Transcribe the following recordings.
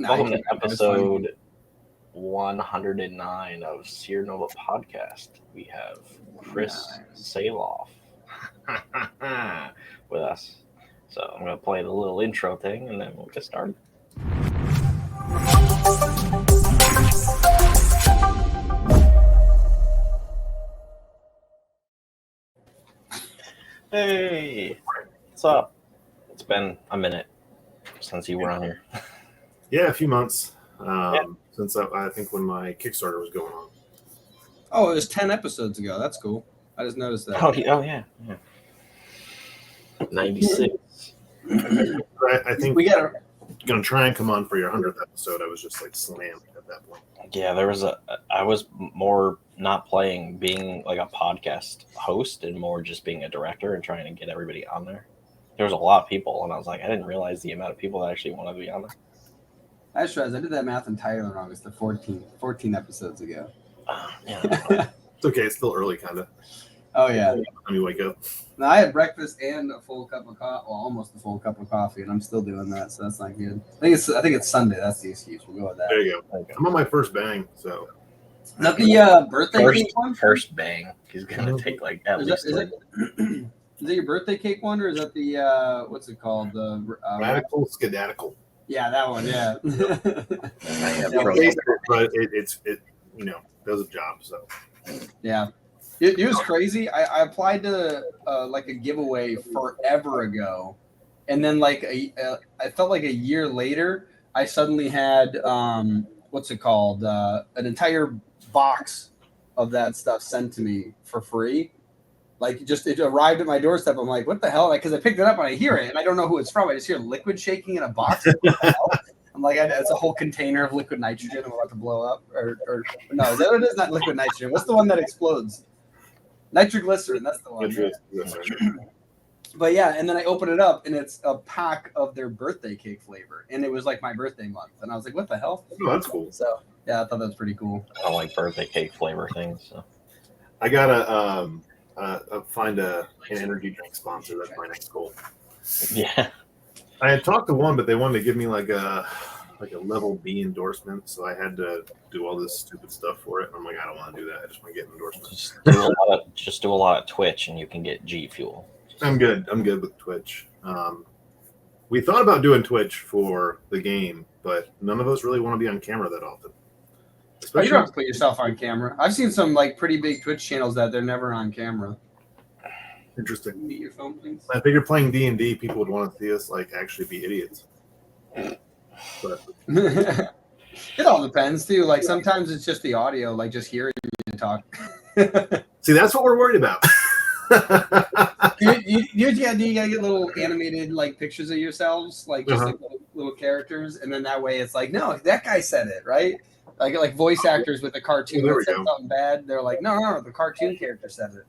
Welcome to episode 109 of SeerNova Podcast. We have Chris Sahloff with us. So I'm going to play the little intro thing and then we'll get started. Hey, what's up? It's been a minute since you were on here. Yeah, a few months since I think when my Kickstarter was going on. Oh, it was 10 episodes ago. That's cool. I just noticed that. Oh yeah. 96. I think we got going to try and come on for your 100th episode. I was just like slammed at that point. Yeah, I was more not playing being like a podcast host and more just being a director and trying to get everybody on there. There was a lot of people, and I was like, I didn't realize the amount of people that actually wanted to be on there. I just realized I did that math entirely wrong. It's the 14 episodes ago. Yeah. It's okay. It's still early, kind of. Oh, yeah. Let me wake up. No, I had breakfast and a full cup of coffee, well, almost a full cup of coffee, and I'm still doing that, so that's not good. I think it's Sunday. That's the excuse. We'll go with that. There you go. I'm on my first bang, so. Is that the birthday cake one? First bang. He's going to take like at least. Is it your birthday cake one, or is that the, what's it called? The Radical Skedatical. Yeah, that one, yeah. But it does a job, so. Yeah. It was crazy. I applied to like a giveaway forever ago, and then like I felt like a year later, I suddenly had what's it called? An entire box of that stuff sent to me for free. Like it arrived at my doorstep. I'm like, what the hell? Because I picked it up and I hear it, and I don't know who it's from. I just hear liquid shaking in a box. I'm like, it's a whole container of liquid nitrogen. I'm about to blow up, or no, it is not liquid nitrogen. What's the one that explodes? Nitroglycerin, that's the one. But yeah, and then I open it up, and it's a pack of their birthday cake flavor, and it was like my birthday month, and I was like, "What the hell?" Oh, that's cool. So yeah, I thought that was pretty cool. I don't like birthday cake flavor things. So I gotta find an energy drink sponsor. That's my next goal. Yeah, I had talked to one, but they wanted to give me like a level B endorsement, so I had to do all this stupid stuff for it. And I'm like, I don't want to do that. I just want to get an endorsement. Just do a lot of Twitch, and you can get G Fuel. I'm good with Twitch. We thought about doing Twitch for the game, but none of us really want to be on camera that often. You don't have to put yourself on camera. I've seen some like pretty big Twitch channels that they're never on camera. Interesting. Mute your phone, please. I figured playing D&D, people would want to see us like actually be idiots. But it all depends too. Like sometimes it's just the audio, like just hearing you talk. See, that's what we're worried about. you gotta get little animated like pictures of yourselves, like just like little characters, and then that way it's like, no, that guy said it, right? Like voice actors with a cartoon that said something bad, they're like, no, the cartoon character said it.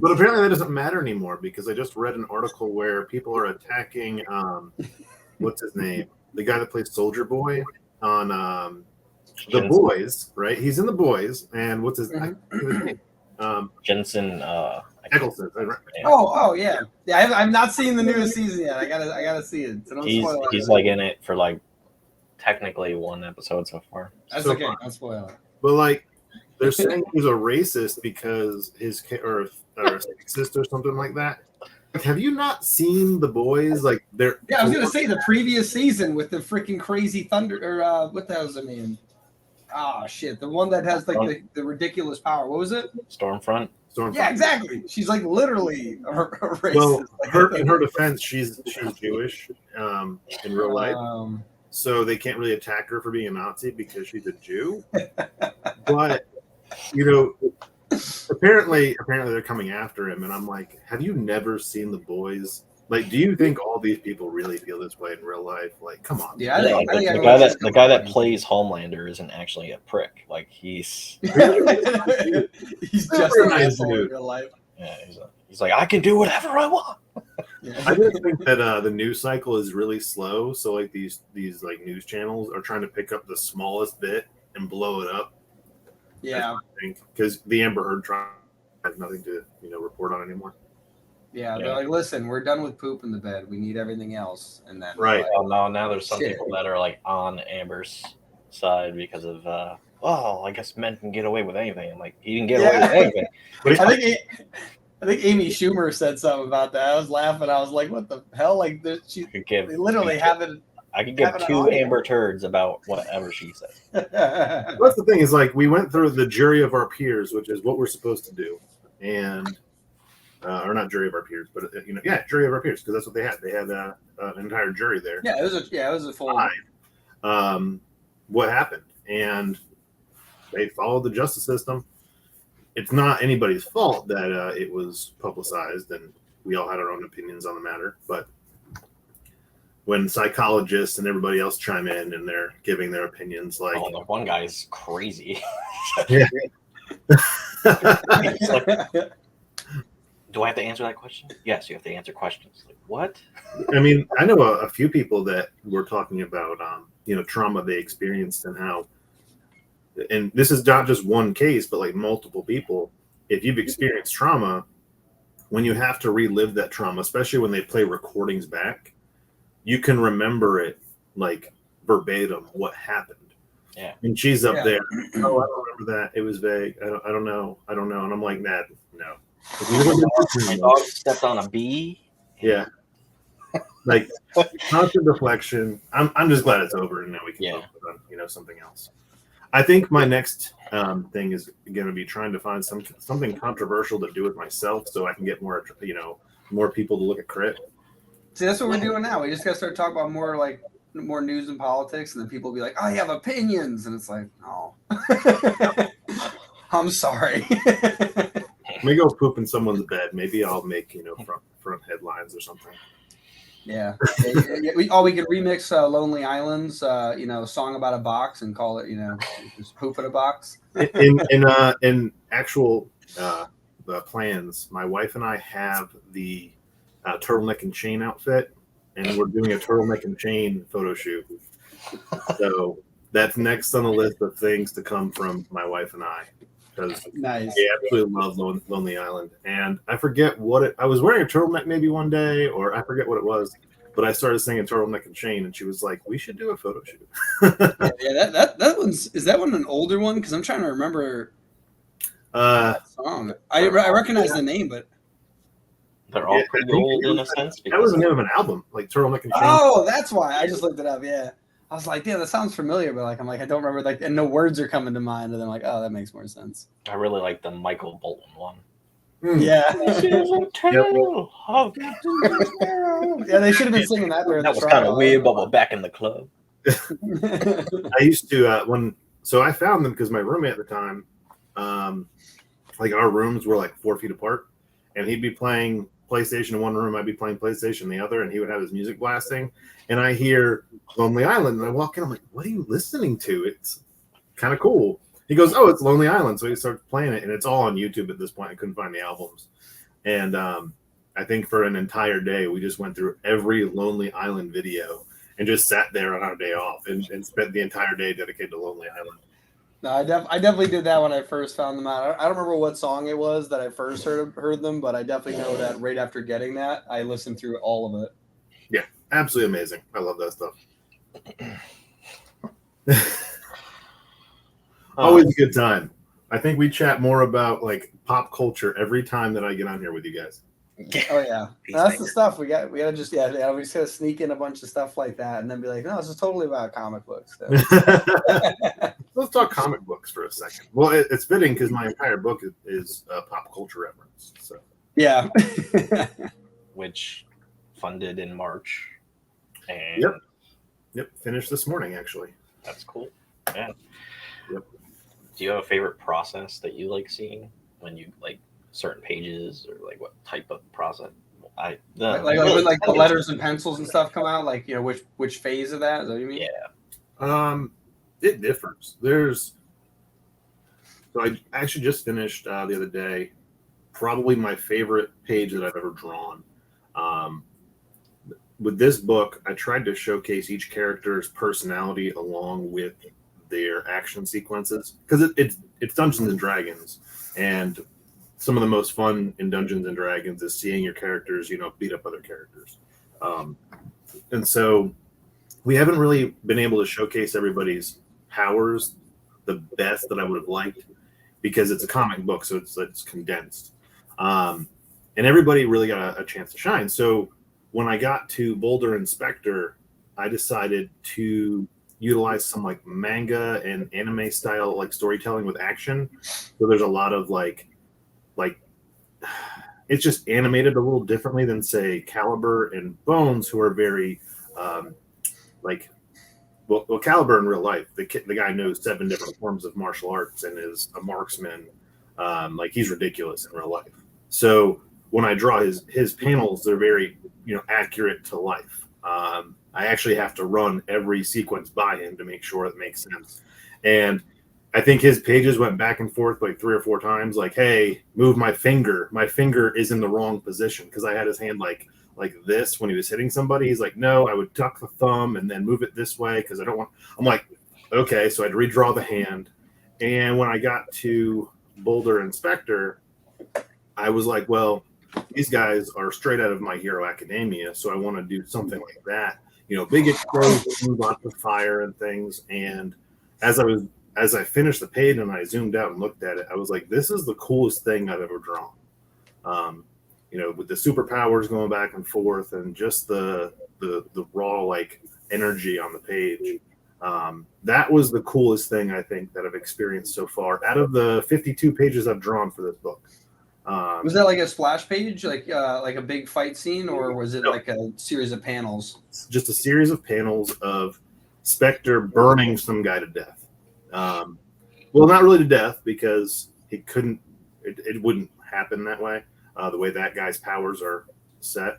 But apparently that doesn't matter anymore because I just read an article where people are attacking what's his name? The guy that plays Soldier Boy on The Boys, right? He's in The Boys, and what's his name? Jensen Eccleston. Oh yeah. I've not seen the newest season yet. I gotta see it. So he's like in it for like technically one episode so far. That's okay. Don't spoil it. But like they're saying he's a racist because his or sexist or something like that. Have you not seen The Boys? Like they're I was gonna say the previous season with the freaking crazy thunder or what the hell's the name? Oh shit, the one that has like the ridiculous power. What was it? Stormfront. Yeah, exactly. She's like literally a racist. Well, in her defense, she's Jewish in real life, so they can't really attack her for being a Nazi because she's a Jew. But apparently they're coming after him, and I'm like, have you never seen The Boys? Like, do you think all these people really feel this way in real life? Like, come on. Yeah, the guy that plays Homelander isn't actually a prick. Like, he's just a nice dude in real life. Yeah, he's like, I can do whatever I want. I just think that the news cycle is really slow. So like these like news channels are trying to pick up the smallest bit and blow it up. Yeah, because the Amber Heard trial has nothing to report on anymore. Yeah, they're like, listen, we're done with poop in the bed. We need everything else. And then Right. Well, no, now there's some people that are like on Amber's side because of I guess men can get away with anything. I'm like, he didn't get away with anything. But I think Amy Schumer said something about that. I was laughing. I was like, what the hell? Like, they literally have it. I could give 2 Amber turds about whatever she said. That's the thing is, like, we went through the jury of our peers, which is what we're supposed to do, and or not jury of our peers, but jury of our peers, because that's what they had. They had an entire jury there. Yeah, it was a full. What happened, and they followed the justice system. It's not anybody's fault that it was publicized, and we all had our own opinions on the matter, but when psychologists and everybody else chime in and they're giving their opinions, like, the one guy is crazy. Yeah. Like, do I have to answer that question? Yes, you have to answer questions. Like, what? I mean, I know a few people that were talking about trauma they experienced and how, and this is not just one case, but like multiple people. If you've experienced trauma, when you have to relive that trauma, especially when they play recordings back, you can remember it like verbatim what happened. Yeah. And she's up there. Oh, I don't remember that. It was vague. I don't know. And I'm like, Nat, no. My dog stepped on a bee. Yeah. Like constant deflection. I'm just glad it's over and now we can focus on something else. I think my next thing is going to be trying to find something controversial to do with myself so I can get more people to look at Crit. See, that's what we're doing now. We just got to start talking about more news and politics, and then people will be like, I have opinions. And it's like, oh, I'm sorry. Let me go poop in someone's bed. Maybe I'll make, front headlines or something. Yeah. We could remix Lonely Island's, song about a box and call it, just poop in a box. In actual plans, my wife and I have the turtleneck and chain outfit, and we're doing a turtleneck and chain photo shoot. So that's next on the list of things to come from my wife and I, because nice. We absolutely love Lonely Island. And I forget I was wearing a turtleneck maybe one day, or I forget what it was, but I started singing turtleneck and chain, and she was like, "We should do a photo shoot." that is that one an older one? Because I'm trying to remember that song. I recognize the name, but. They're all pretty old in a sense. That was the name of an album, like Turtleneck and Chain. Oh, that's why. I just looked it up, yeah. I was like, yeah, that sounds familiar, but I don't remember, and no words are coming to mind, and then I'm like, oh, that makes more sense. I really like the Michael Bolton one. Yeah. This is a tale of Yeah, they should have been singing that during that was kind of weird, but we're back in the club. I used to, so I found them because my roommate at the time, like our rooms were like 4 feet apart, and he'd be playing PlayStation in one room, I'd be playing PlayStation in the other, and he would have his music blasting, and I hear Lonely Island, and I walk in, I'm like, what are you listening to? It's kind of cool. He goes, oh, it's Lonely Island, so he starts playing it, and it's all on YouTube at this point. I couldn't find the albums, and I think for an entire day, we just went through every Lonely Island video and just sat there on our day off and spent the entire day dedicated to Lonely Island. No, I definitely did that when I first found them out. I don't remember what song it was that I first heard them, but I definitely know that right after getting that, I listened through all of it. Yeah, absolutely amazing. I love that stuff. Always a good time. I think we chat more about like pop culture every time that I get on here with you guys. Oh yeah, that's the stuff we gotta just we just gotta sneak in a bunch of stuff like that, and then be like, no, this is totally about comic books. Let's talk comic books for a second. Well, it's fitting because my entire book is pop culture reference. So yeah, which funded in March, and yep, finished this morning actually. That's cool. Yeah. Yep. Do you have a favorite process that you like seeing when you like certain pages, or like what type of process? When the letters and pencils and stuff come out, like which phase of that? Is that what you mean? Yeah. It differs. So I actually just finished the other day, probably my favorite page that I've ever drawn. With this book, I tried to showcase each character's personality along with their action sequences, because it's Dungeons and Dragons, and some of the most fun in Dungeons and Dragons is seeing your characters, beat up other characters. And so we haven't really been able to showcase everybody's powers the best that I would have liked, because it's a comic book, so it's condensed. And everybody really got a chance to shine. So when I got to Boulder and Spectre, I decided to utilize some like manga and anime style like storytelling with action. So there's a lot of like it's just animated a little differently than say Caliber and Bones, who are very well, Caliber in real life, the guy knows 7 different forms of martial arts and is a marksman. Like he's ridiculous in real life. So when I draw his panels, they're very accurate to life. I actually have to run every sequence by him to make sure it makes sense. And I think his pages went back and forth like 3 or 4 times, like, hey, move my finger. My finger is in the wrong position, because I had his hand like this when he was hitting somebody. He's like, no, I would tuck the thumb and then move it this way because I don't want. I'm like, okay, so I'd redraw the hand. And when I got to Boulder and Spectre, I was like, well, these guys are straight out of My Hero Academia, so I want to do something like that. Big explosions, lots of fire and things. And as I finished the page and I zoomed out and looked at it, I was like, this is the coolest thing I've ever drawn. With the superpowers going back and forth and just the raw like energy on the page. That was the coolest thing I think that I've experienced so far out of the 52 pages I've drawn for this book. Was that like a splash page, like a big fight scene, or was it like a series of panels? Just a series of panels of Spectre burning some guy to death. Well, not really to death, because it wouldn't happen that way, the way that guy's powers are set.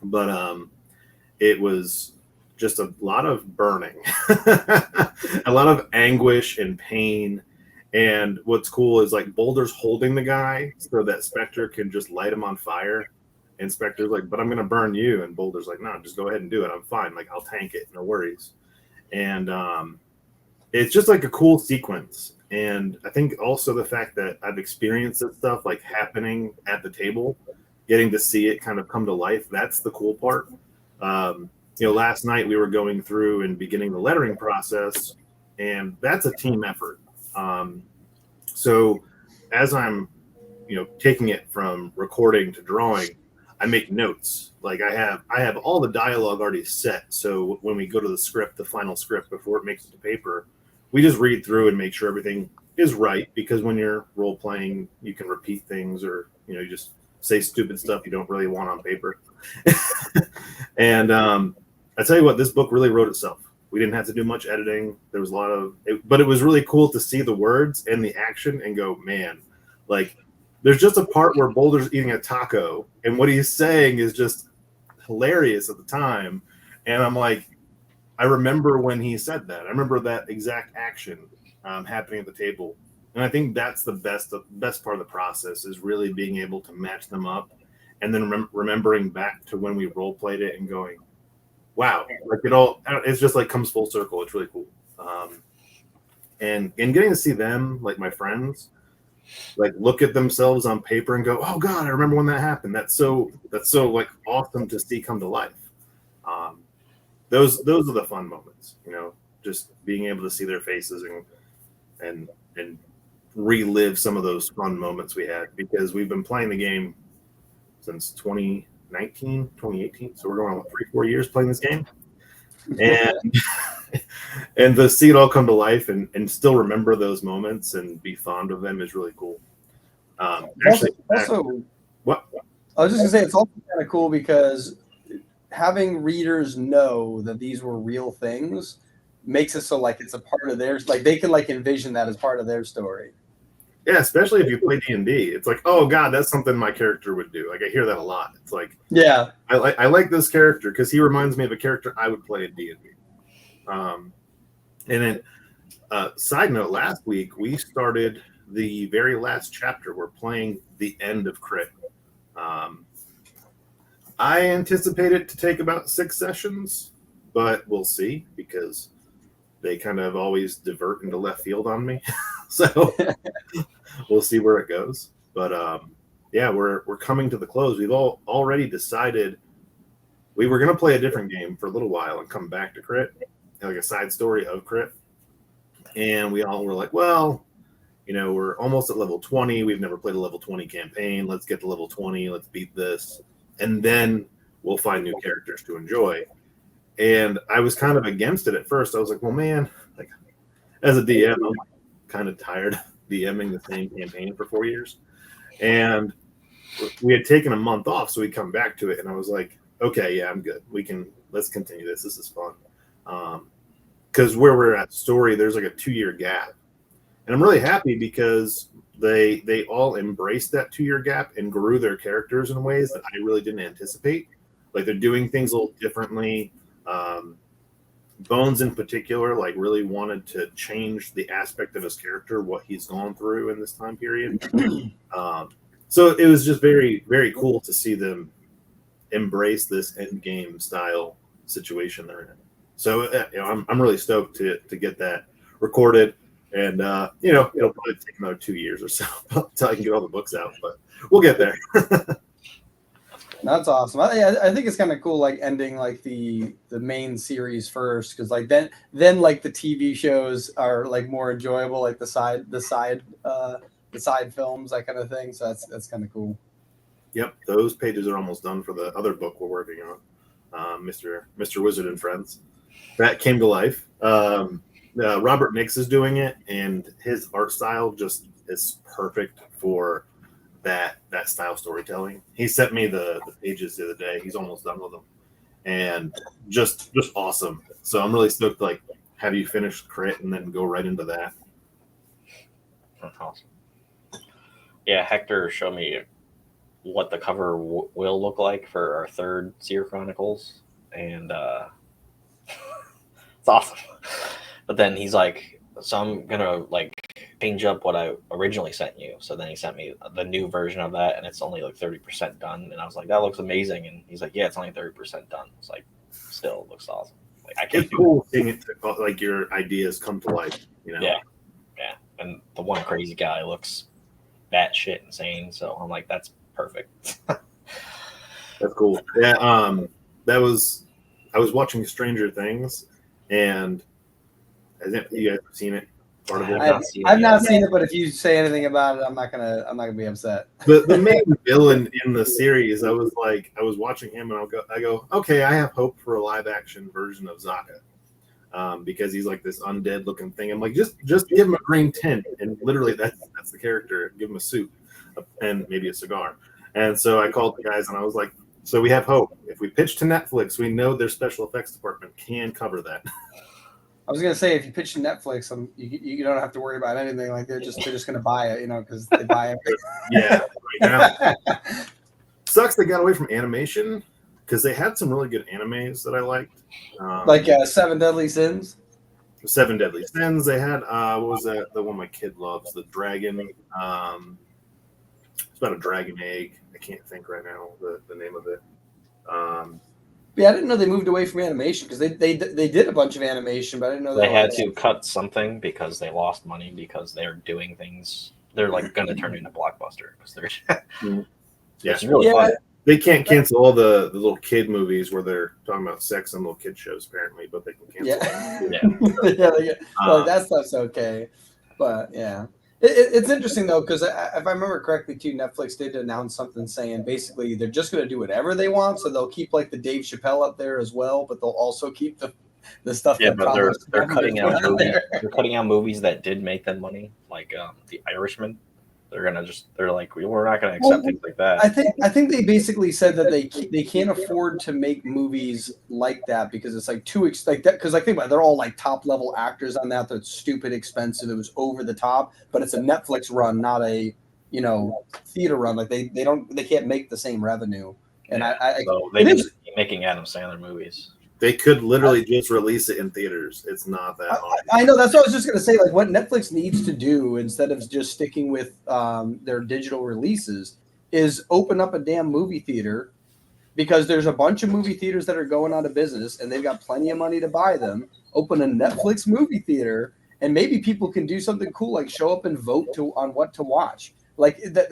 But it was just a lot of burning, a lot of anguish and pain. And what's cool is like Boulder's holding the guy so that Spectre can just light him on fire. And Spectre's like, but I'm going to burn you. And Boulder's like, no, just go ahead and do it. I'm fine. Like, I'll tank it. No worries. And it's just like a cool sequence. And I think also the fact that I've experienced this stuff like happening at the table, getting to see it kind of come to life, that's the cool part. Last night we were going through and beginning the lettering process, and that's a team effort. So as I'm, taking it from recording to drawing, I make notes. Like I have all the dialogue already set. So when we go to the final script before it makes it to paper, we just read through and make sure everything is right. Because when you're role playing, you can repeat things, or, you just say stupid stuff you don't really want on paper. And, I tell you what, this book really wrote itself. We didn't have to do much editing. There was a lot of it, but it was really cool to see the words and the action and go, man, like there's just a part where Boulder's eating a taco and what he's saying is just hilarious at the time. And I'm like, I remember when he said that. I remember that exact action happening at the table. And I think that's the best part of the process, is really being able to match them up and then remembering back to when we role played it and going, wow, like it's just like comes full circle. It's really cool. And getting to see them, like my friends, like look at themselves on paper and go, oh God, I remember when that happened. That's so like awesome to see come to life. Those are the fun moments, just being able to see their faces and relive some of those fun moments we had, because we've been playing the game since 2018, so we're going on 3-4 years playing this game, and to see it all come to life and still remember those moments and be fond of them is really cool. What I was just gonna say, it's also kind of cool because having readers know that these were real things makes it so like it's a part of theirs, like they can like envision that as part of their story. Yeah, especially if you play D&D. It's like, oh God, that's something my character would do. Like I hear that a lot. It's like, yeah, I like this character because he reminds me of a character I would play in D&D. And then, side note, last week we started the very last chapter. We're playing the end of C.R.I.T. I anticipate it to take about 6 sessions, but we'll see, because they kind of always divert into left field on me. So we'll see where it goes. But yeah, we're coming to the close. We've already decided we were going to play a different game for a little while and come back to Crit, like a side story of Crit. And we all were like, well, we're almost at level 20. We've never played a level 20 campaign. Let's get to level 20. Let's beat this. And then we'll find new characters to enjoy. And I was kind of against it at first. I was like, well, man, like as a DM, I'm kind of tired of DMing the same campaign for 4 years. And we had taken a month off, so we come back to it. And I was like, okay, yeah, I'm good. Let's continue this. This is fun. Because where we're at story, there's like a 2-year gap. And I'm really happy because they all embraced that 2-year gap and grew their characters in ways that I really didn't anticipate. Like they're doing things a little differently. Bones in particular, like really wanted to change the aspect of his character, what he's gone through in this time period. So it was just very, very cool to see them embrace this end game style situation they're in. So I'm really stoked to get that recorded, and it'll probably take another 2 years or so until I can get all the books out, but we'll get there. That's awesome. I think it's kind of cool, like ending like the main series first, because like then like the TV shows are like more enjoyable, like the side films, that kind of thing. So that's kind of cool. Yep, those pages are almost done for the other book we're working on, Mr. Wizard and Friends. That came to life. Robert Nix is doing it, and his art style just is perfect for that style storytelling. He sent me the pages the other day. He's almost done with them, and just awesome. So I'm really stoked to like have you finish Crit and then go right into that. That's awesome. Yeah, Hector showed me what the cover will look like for our third Seer Chronicles, and it's awesome. But then he's like, so I'm gonna like change up what I originally sent you. So then he sent me the new version of that, and it's only like 30% done. And I was like, that looks amazing. And he's like, yeah, it's only 30% done. It's like, still looks awesome. Like I can't. It's cool seeing it like your ideas come to life. Yeah. And the one crazy guy looks batshit insane. So I'm like, that's perfect. That's cool. Yeah. I was watching Stranger Things, and you guys have seen it. Part of it. I've not seen it, but if you say anything about it, I'm not gonna be upset. The main villain in the series, I was watching him, and I go, okay, I have hope for a live action version of Zaka, because he's like this undead looking thing. I'm like, just give him a green tint, and literally that's the character. Give him a suit and maybe a cigar. And so I called the guys, and I was like, so we have hope. If we pitch to Netflix, we know their special effects department can cover that. I was gonna say, if you pitch to Netflix, you don't have to worry about anything. Like they're just gonna buy it, because they buy it. Yeah, right now. Sucks they got away from animation, because they had some really good animes that I liked. Like Seven Deadly Sins. 7 Deadly Sins. They had what was that? The one my kid loves, the dragon. It's about a dragon egg. I can't think right now the name of it. Yeah, I didn't know they moved away from animation, because they did a bunch of animation, but I didn't know they had to cut something because they lost money, because they're doing things. They're like going to turn into Blockbuster, because they're it's really fun. They can't cancel all the little kid movies where they're talking about sex and little kid shows, apparently, but they can cancel them. Well, that stuff's okay, but yeah. It's interesting, though, because if I remember correctly, too, Netflix did announce something saying basically they're just going to do whatever they want. So they'll keep like the Dave Chappelle up there as well, but they'll also keep the stuff. Yeah, but they're cutting out movies. They're cutting out movies that did make them money, like The Irishman. They're like, we're not going to accept things like that. I think they basically said that they can't afford to make movies like that, because it's like too like that. Because I think about it, they're all like top level actors on that. That's stupid expensive. It was over the top, but it's a Netflix run, not a theater run. Like they can't make the same revenue. And they need to keep making Adam Sandler movies. They could literally just release it in theaters. It's not that hard. I know. That's what I was just going to say. Like, what Netflix needs to do, instead of just sticking with their digital releases, is open up a damn movie theater, because there's a bunch of movie theaters that are going out of business, and they've got plenty of money to buy them. Open a Netflix movie theater, and maybe people can do something cool, like show up and vote on what to watch. Like that.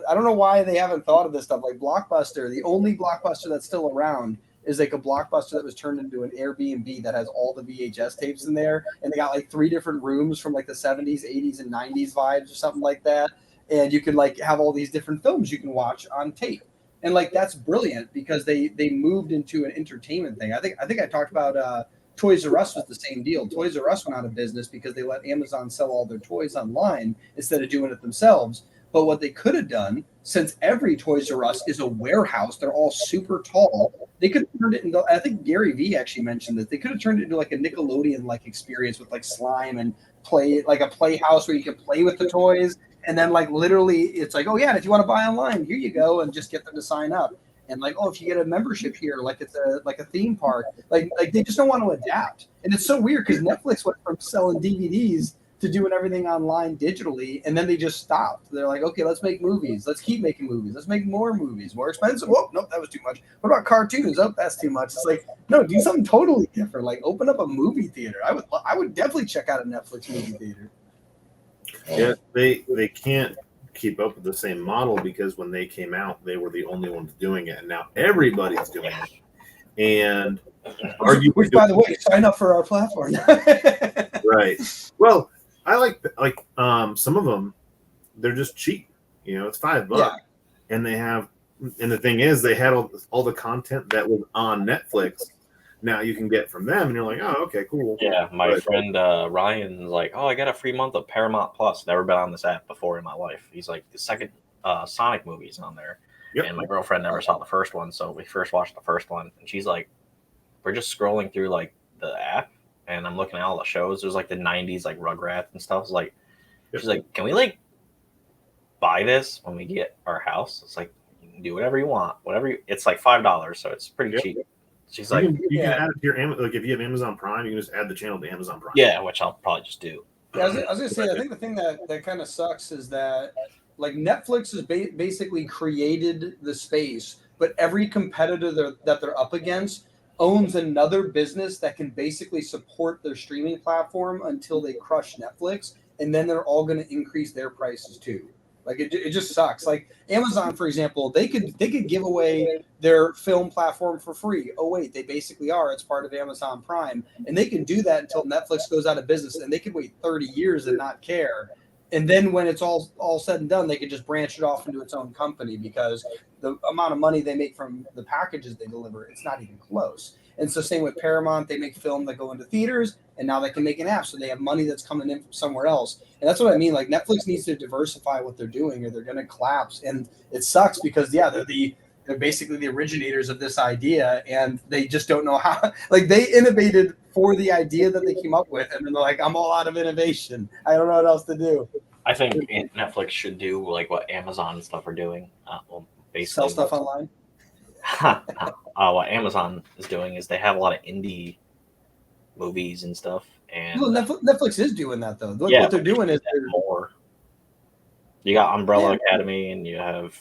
I don't know why they haven't thought of this stuff. Like Blockbuster, the only Blockbuster that's still around is like a Blockbuster that was turned into an Airbnb that has all the VHS tapes in there, and they got like 3 different rooms from like the 70s, 80s, and 90s vibes or something like that. And you can like have all these different films you can watch on tape. And like that's brilliant because they moved into an entertainment thing. I think I talked about Toys R Us was the same deal. Toys R Us went out of business because they let Amazon sell all their toys online instead of doing it themselves. But what they could have done, since every Toys R Us is a warehouse, they're all super tall, they could have turned it into, I think Gary Vee actually mentioned that they could have turned it into like a Nickelodeon-like experience with like slime and play, like a playhouse where you can play with the toys. And then like literally it's like, oh yeah, and if you want to buy online, here you go, and just get them to sign up. And like, oh, if you get a membership here, like it's a theme park, like they just don't want to adapt. And it's so weird because Netflix went from selling DVDs to doing everything online digitally, and then they just stopped. They're like, okay, let's make movies. Let's keep making movies. Let's make more movies. More expensive? Whoa, nope, that was too much. What about cartoons? Oh, that's too much. It's like, no, do something totally different. Like open up a movie theater. I would definitely check out a Netflix movie theater. Yeah, they can't keep up with the same model because when they came out, they were the only ones doing it, and now everybody's doing it. And which by the way, sign up for our platform. Right. Well, I like some of them. They're just cheap. You know, it's $5, yeah. And they have. And the thing is, they had all the content that was on Netflix. Now you can get from them, and you're like, oh, okay, cool. Yeah, my friend Ryan's like, oh, I got a free month of Paramount Plus. Never been on this app before in my life. He's like, the second Sonic movie's on there. Yep. And my girlfriend never saw the first one, so we first watched the first one, and she's like, we're just scrolling through like the app, and I'm looking at all the shows. There's like the 90s like Rugrats and stuff. It's like, yep. She's like, can we like buy this when we get our house? It's like, you can do whatever you want, it's like $5, so it's pretty yep. cheap. She's like, you can add it to your Amazon. Like if you have Amazon Prime, you can just add the channel to Amazon Prime. Yeah, which I'll probably just do. Yeah, I was gonna say, I think the thing that kind of sucks is that like Netflix has basically created the space, but every competitor that they're up against owns another business that can basically support their streaming platform until they crush Netflix, and then they're all going to increase their prices too. Like it just sucks. Like Amazon, for example, they could give away their film platform for free. Oh wait, they basically are. It's part of Amazon Prime, and they can do that until Netflix goes out of business, and they could wait 30 years and not care. And then when it's all said and done, they could just branch it off into its own company because the amount of money they make from the packages they deliver, it's not even close. And so same with Paramount, they make film that go into theaters, and now they can make an app, so they have money that's coming in from somewhere else. And that's what I mean. Like Netflix needs to diversify what they're doing, or they're going to collapse. And it sucks because they're basically the originators of this idea, and they just don't know how. Like they innovated for the idea that they came up with, and then they're like, I'm all out of innovation. I don't know what else to do. I think Netflix should do like what Amazon and stuff are doing. Basically sell stuff online. What Amazon is doing is they have a lot of indie movies and stuff. And well, Netflix is doing that though. What they're doing is more. You got Umbrella Academy, and you have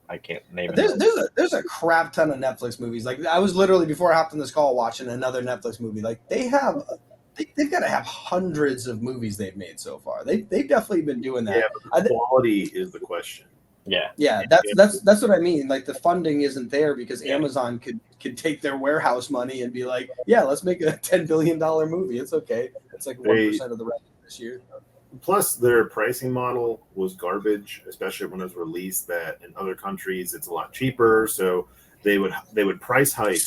I can't name it. There's a crap ton of Netflix movies. Like I was literally before I hopped on this call watching another Netflix movie. Like they've got to have hundreds of movies they've made so far. They've definitely been doing that. Yeah, but the quality is the question. Yeah, that's what I mean. Like the funding isn't there because Amazon could take their warehouse money and be like, yeah, let's make a $10 billion movie. It's okay. It's like 1% of the revenue this year. Plus, their pricing model was garbage, especially when it was released. That in other countries it's a lot cheaper, so they would price hike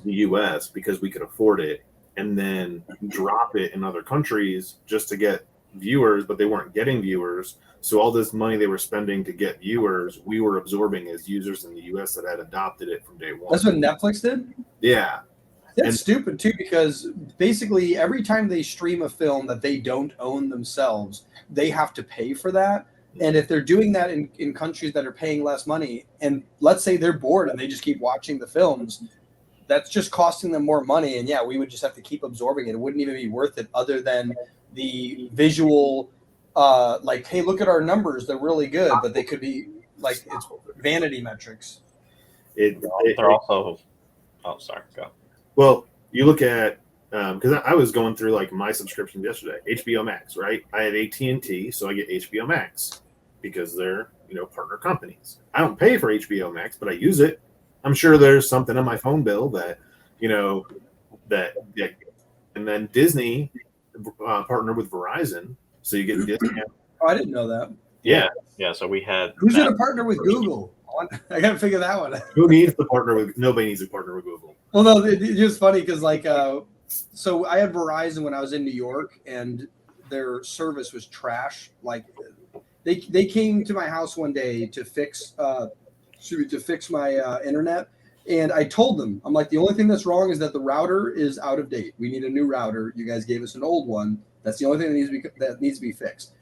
the U.S. because we could afford it, and then drop it in other countries just to get viewers, but they weren't getting viewers. So all this money they were spending to get viewers, we were absorbing as users in the U.S. that had adopted it from day one. That's what Netflix did? Yeah. That's stupid, too, because basically every time they stream a film that they don't own themselves, they have to pay for that. And if they're doing that in countries that are paying less money, and let's say they're bored and they just keep watching the films, that's just costing them more money. And, yeah, we would just have to keep absorbing it. It wouldn't even be worth it other than the visual like, hey, look at our numbers. They're really good, but they could be like it's vanity metrics. They're also. Oh, sorry. Go. Well, you look at because I was going through like my subscription yesterday, HBO Max, right? I have AT&T, so I get HBO Max because they're, partner companies. I don't pay for HBO Max, but I use it. I'm sure there's something on my phone bill that, and then Disney partnered with Verizon, so you get a discount. Oh, I didn't know that. Yeah. Yeah, so we had... Who's going to partner with Google? I got to figure that one out. Who needs to partner with... Nobody needs to partner with Google. Well, no, it's just funny because, so I had Verizon when I was in New York, and their service was trash. Like, they came to my house one day to fix my internet, and I told them, I'm like, the only thing that's wrong is that the router is out of date. We need a new router. You guys gave us an old one. That's the only thing that needs to be fixed.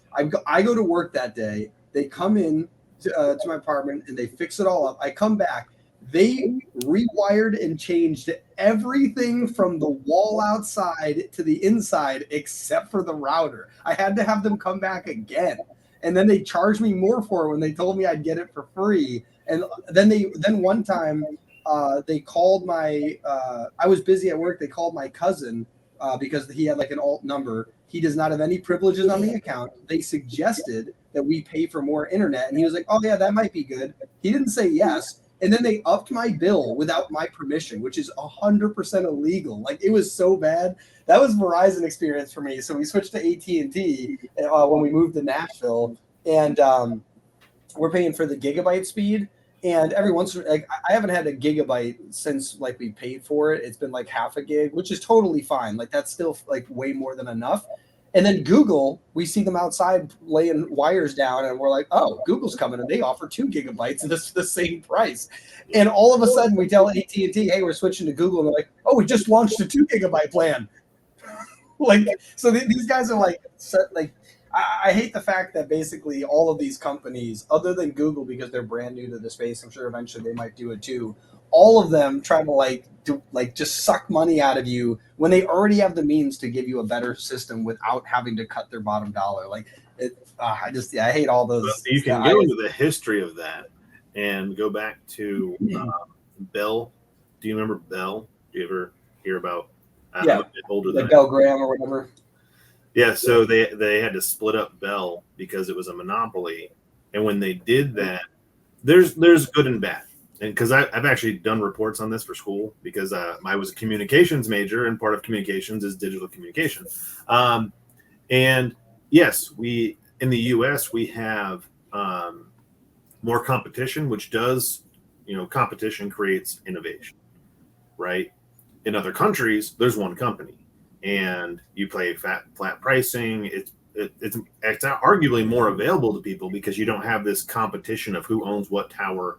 I go to work that day. They come in to my apartment and they fix it all up. I come back. They rewired and changed everything from the wall outside to the inside except for the router. I had to have them come back again. And then they charged me more for it when they told me I'd get it for free. And then one time they called my I was busy at work. They called my cousin because he had like an alt number. He does not have any privileges on the account. They suggested that we pay for more internet. And he was like, oh, yeah, that might be good. He didn't say yes. And then they upped my bill without my permission, which is 100% illegal. Like, it was so bad. That was Verizon experience for me. So we switched to AT&T when we moved to Nashville. And we're paying for the gigabyte speed. And every once in a while, like, I haven't had a gigabyte since like we paid for it. It's been like half a gig, which is totally fine. Like, that's still like way more than enough. And then Google, we see them outside laying wires down, and we're like, oh, Google's coming, and they offer 2 gigabytes at the same price. And all of a sudden, we tell AT&T, hey, we're switching to Google, and they're like, oh, we just launched a 2 gigabyte plan. Like, so these guys are like, I hate the fact that basically all of these companies, other than Google, because they're brand new to the space, I'm sure eventually they might do it too. All of them try to just suck money out of you when they already have the means to give you a better system without having to cut their bottom dollar. Like, I hate all those. Well, you can go into the history of that and go back to Bell. Do you remember Bell? Do you ever hear about? Yeah, the Bell Graham or whatever. Yeah, so they had to split up Bell because it was a monopoly, and when they did that, there's good and bad. And because I've actually done reports on this for school because I was a communications major, and part of communications is digital communication. And yes, we in the U.S. we have more competition, which does, competition creates innovation, right? In other countries, there's one company, and you play flat pricing. It's arguably more available to people because you don't have this competition of who owns what tower.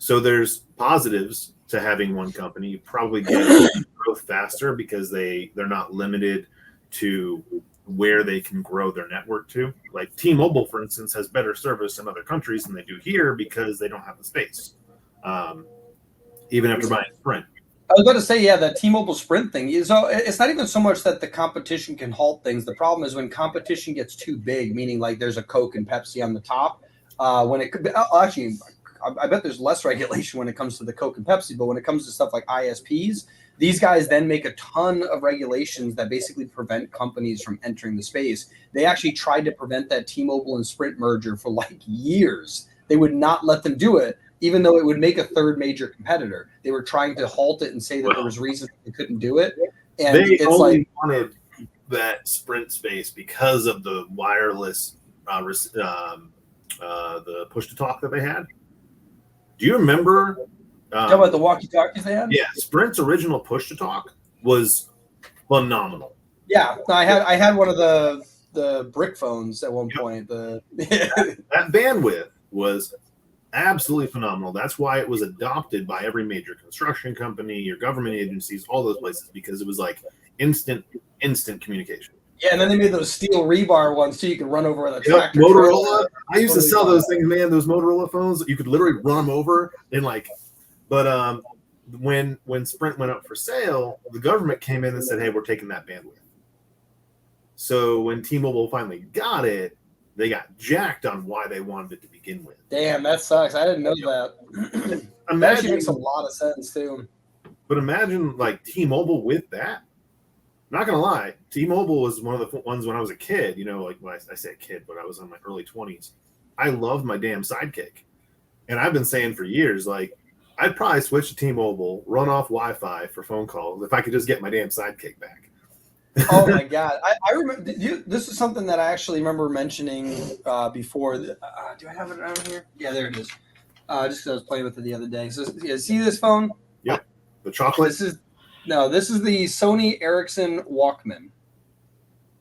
So there's positives to having one company. You probably get growth faster because they're not limited to where they can grow their network to. Like T-Mobile, for instance, has better service in other countries than they do here because they don't have the space. Even after buying Sprint. I was about to say, yeah, that T-Mobile Sprint thing. So it's not even so much that the competition can halt things. The problem is when competition gets too big, meaning like there's a Coke and Pepsi on the top. When it could actually, I bet there's less regulation when it comes to the Coke and Pepsi, but when it comes to stuff like ISPs, these guys then make a ton of regulations that basically prevent companies from entering the space. They actually tried to prevent that T-Mobile and Sprint merger for like years. They would not let them do it, even though it would make a third major competitor. They were trying to halt it and say that there was reasons they couldn't do it. And they only wanted that Sprint space because of the wireless, the push-to-talk that they had. Do you remember? About the walkie-talkies they had? Yeah, Sprint's original push-to-talk was phenomenal. Yeah, no, I had one of the brick phones at one point. That bandwidth was absolutely phenomenal. That's why it was adopted by every major construction company, your government agencies, all those places, because it was like instant communication. Yeah, and then they made those steel rebar ones so you could run over the tractor. Motorola. I used to sell those things, man. Those Motorola phones, you could literally run them over and like. But when Sprint went up for sale, the government came in and said, "Hey, we're taking that bandwidth." So when T-Mobile finally got it, they got jacked on why they wanted it to begin with. Damn, that sucks. I didn't know that. That actually makes a lot of sense too. But imagine like T-Mobile with that. not gonna lie, T-Mobile was one of the ones when I was a kid. You know, like when I say a kid, but I was in my early 20s. I loved my damn Sidekick, and I've been saying for years, like I'd probably switch to T-Mobile, run off Wi-Fi for phone calls if I could just get my damn Sidekick back. Oh my God. I remember this is something that I actually remember mentioning before. Do I have it around here? Yeah, there it is. Just because I was playing with it the other day. So, yeah, see this phone? Yep. The chocolate? This is the Sony Ericsson Walkman.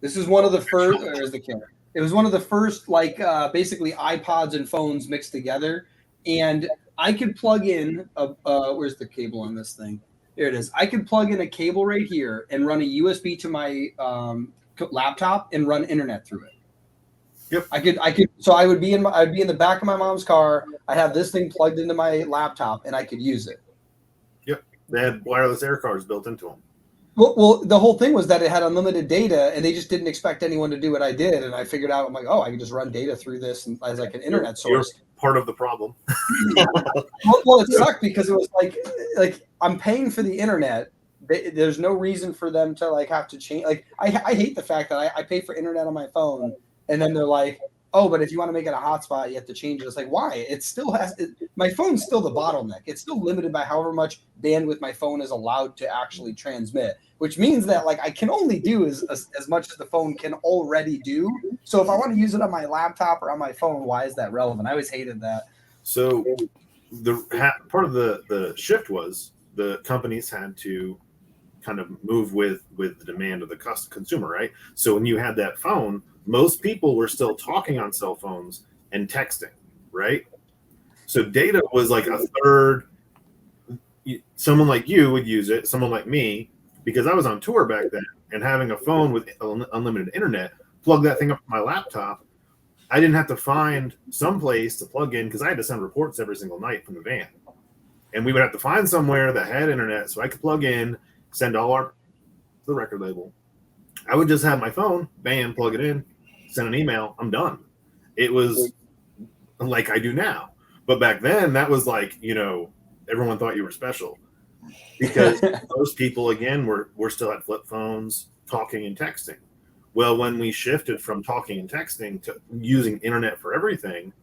This is one of the first, where's the camera? It was one of the first, like, basically iPods and phones mixed together. And I could plug in, where's the cable on this thing? There it is. I could plug in a cable right here and run a USB to my laptop and run internet through it. Yep. I could. So I'd be in the back of my mom's car. I'd have this thing plugged into my laptop and I could use it. Yep. They had wireless air cards built into them. Well, the whole thing was that it had unlimited data, and they just didn't expect anyone to do what I did. And I figured out, I'm like, oh, I can just run data through this as like an internet source. You're part of the problem. well, it sucked because it was like I'm paying for the internet. There's no reason for them to like have to change. Like I hate the fact that I pay for internet on my phone, and then they're like, oh, but if you want to make it a hotspot, you have to change it. It's like, why? It still my phone's still the bottleneck. It's still limited by however much bandwidth my phone is allowed to actually transmit, which means that like I can only do as much as the phone can already do. So if I want to use it on my laptop or on my phone, why is that relevant? I always hated that. So part of the shift was the companies had to kind of move with the demand of the consumer, right? So when you had that phone, most people were still talking on cell phones and texting, right? So data was like a third. Someone like you would use it, someone like me, because I was on tour back then, and having a phone with unlimited internet, plug that thing up to my laptop. I didn't have to find some place to plug in because I had to send reports every single night from the van. And we would have to find somewhere that had internet so I could plug in, send all our to the record label. I would just have my phone, bam, plug it in, send an email, I'm done. It was like I do now. But back then, that was like, everyone thought you were special. Because those people, again, were still at flip phones, talking and texting. Well, when we shifted from talking and texting to using internet for everything,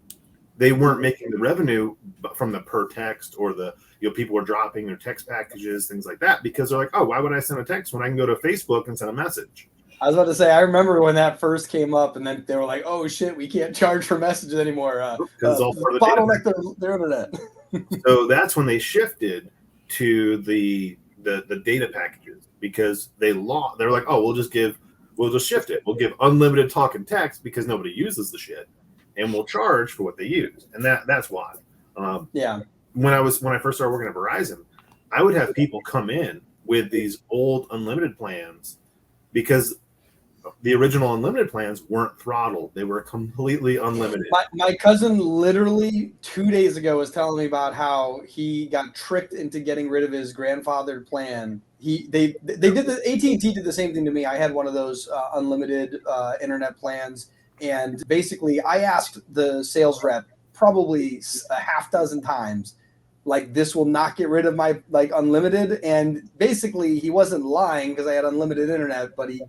they weren't making the revenue from the per text or the, people were dropping their text packages, things like that, because they're like, oh, why would I send a text when I can go to Facebook and send a message? I was about to say, I remember when that first came up, and then they were like, "Oh shit, we can't charge for messages anymore." Because all part of the bottleneck their internet. So that's when they shifted to the data packages, because they're like, "Oh, we'll just shift it. We'll give unlimited talk and text because nobody uses the shit, and we'll charge for what they use." And that's why. Yeah. When I first started working at Verizon, I would have people come in with these old unlimited plans because the original unlimited plans weren't throttled. They were completely unlimited. My cousin literally 2 days ago was telling me about how he got tricked into getting rid of his grandfathered plan. They did the AT&T did the same thing to me. I had one of those unlimited internet plans, and basically I asked the sales rep probably a half dozen times, like, this will not get rid of my unlimited, and basically he wasn't lying because I had unlimited internet, but he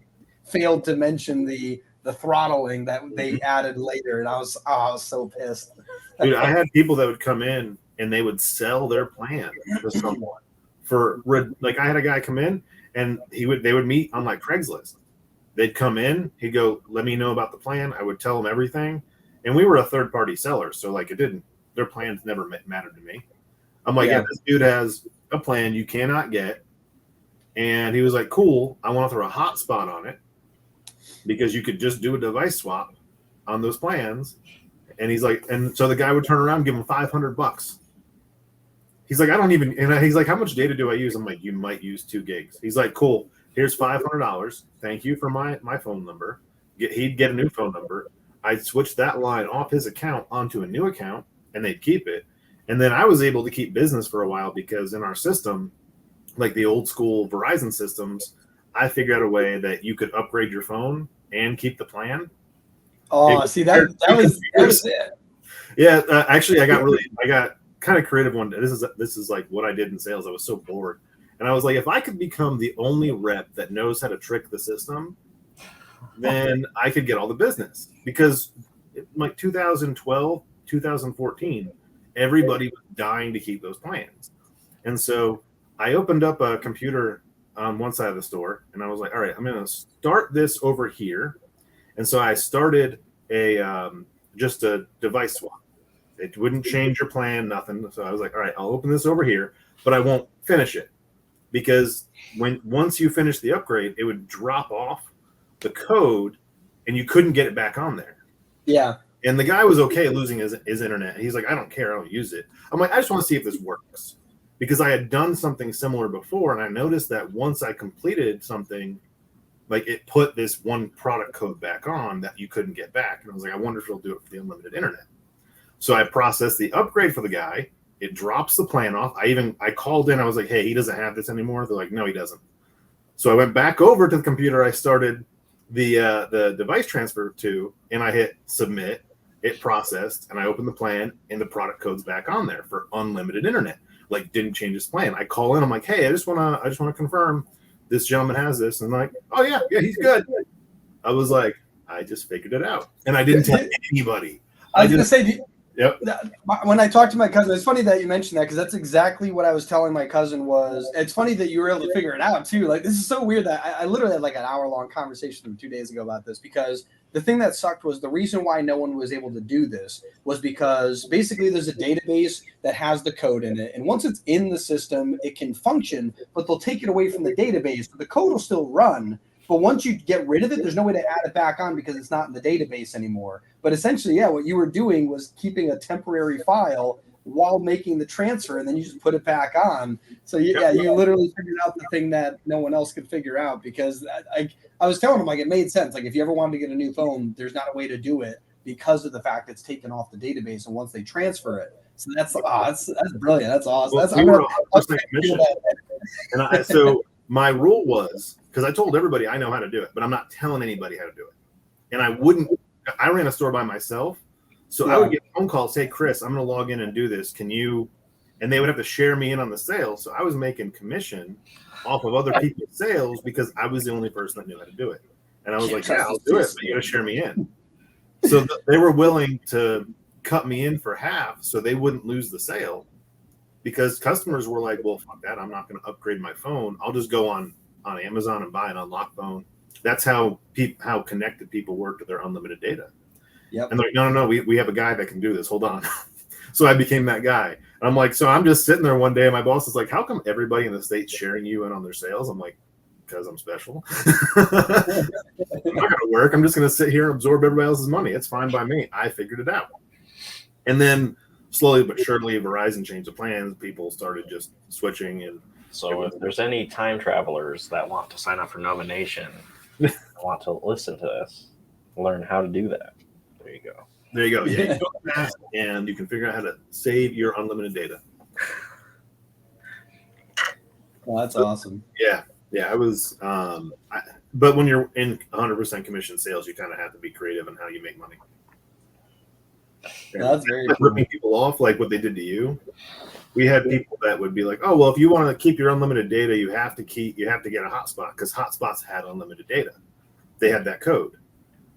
failed to mention the throttling that they added later, and I was so pissed. Dude, I had people that would come in and they would sell their plan to someone I had a guy come in and they would meet on like Craigslist. They'd come in, he'd go, "Let me know about the plan." I would tell them everything, and we were a third party seller, so like their plans never mattered to me. I'm like, yeah, this dude has a plan you cannot get. And he was like, cool, I want to throw a hotspot on it because you could just do a device swap on those plans. And he's like, and so the guy would turn around and give him $500. He's like, he's like, how much data do I use? I'm like, you might use 2 gigs. He's like, cool, here's $500. Thank you for my phone number. He'd get a new phone number. I'd switch that line off his account onto a new account, and they'd keep it. And then I was able to keep business for a while because in our system, like the old school Verizon systems, I figured out a way that you could upgrade your phone and keep the plan. Oh, that was it. Yeah, actually, I got kind of creative one. This is like what I did in sales. I was so bored, And I was like, if I could become the only rep that knows how to trick the system, then I could get all the business. Because like 2012, 2014, everybody was dying to keep those plans. And so I opened up a computer on one side of the store, and I was like, all right, I'm going to start this over here. And so I started just a device swap. It wouldn't change your plan, nothing. So I was like, all right, I'll open this over here, but I won't finish it. Because once you finish the upgrade, it would drop off the code, and you couldn't get it back on there. Yeah. And the guy was okay losing his internet. He's like, I don't care, I don't use it. I'm like, I just want to see if this works. Because I had done something similar before, and I noticed that once I completed something, like it put this one product code back on that you couldn't get back. And I was like, I wonder if it'll do it for the unlimited internet. So I processed the upgrade for the guy. It drops the plan off. I called in. I was like, hey, he doesn't have this anymore. They're like, no, he doesn't. So I went back over to the computer I started the device transfer to, and I hit submit. It processed, and I opened the plan, and the product code's back on there for unlimited internet. Like, didn't change his plan. I call in. I'm like, hey, I just want to confirm this gentleman has this. And I'm like, oh yeah, he's good. I was like, I just figured it out, and I didn't tell anybody. I was gonna say. Yep. When I talked to my cousin, it's funny that you mentioned that, because that's exactly what I was telling my cousin. It's funny that you were able to figure it out too. Like, this is so weird that I literally had like an hour-long conversation with him 2 days ago about this, because the thing that sucked was the reason why no one was able to do this was because basically there's a database that has the code in it, and once it's in the system, it can function, but they'll take it away from the database. The code will still run, but once you get rid of it, there's no way to add it back on because it's not in the database anymore. But essentially, yeah, what you were doing was keeping a temporary file while making the transfer, and then you just put it back on. So you literally figured out the thing that no one else could figure out, because I was telling him, like, it made sense. Like, if you ever wanted to get a new phone, there's not a way to do it because of the fact it's taken off the database, and once they transfer it. So that's brilliant. That's awesome. Well, so my rule was, because I told everybody I know how to do it, but I'm not telling anybody how to do it. And I ran a store by myself. So I would get phone calls, hey, Chris, I'm going to log in and do this. Can you? And they would have to share me in on the sale. So I was making commission off of other people's sales because I was the only person that knew how to do it. And I was like, yeah, I'll do it, but you got to share me in. So they were willing to cut me in for half so they wouldn't lose the sale, because customers were like, well, fuck that. I'm not going to upgrade my phone. I'll just go on Amazon and buy an unlocked phone. That's how connected people were to their unlimited data. Yep. And they're like, no, we have a guy that can do this. Hold on. So I became that guy. And I'm like, so I'm just sitting there one day, and my boss is like, how come everybody in the State's sharing you in on their sales? I'm like, because I'm special. I'm not going to work. I'm just going to sit here and absorb everybody else's money. It's fine by me. I figured it out. And then slowly but surely, Verizon changed the plans. People started just switching. And so if there's any time travelers that want to sign up for Nova Nation, want to listen to this, learn how to do that, there you go. There you go. Yeah, you go fast, and you can figure out how to save your unlimited data. Well, that's awesome. Yeah. I was, but when you're in 100% commission sales, you kind of have to be creative in how you make money. That's very cool. Ripping people off like what they did to you. We had people that would be like, oh, well, if you want to keep your unlimited data, you have to get a hotspot, because hotspots had unlimited data. They had that code.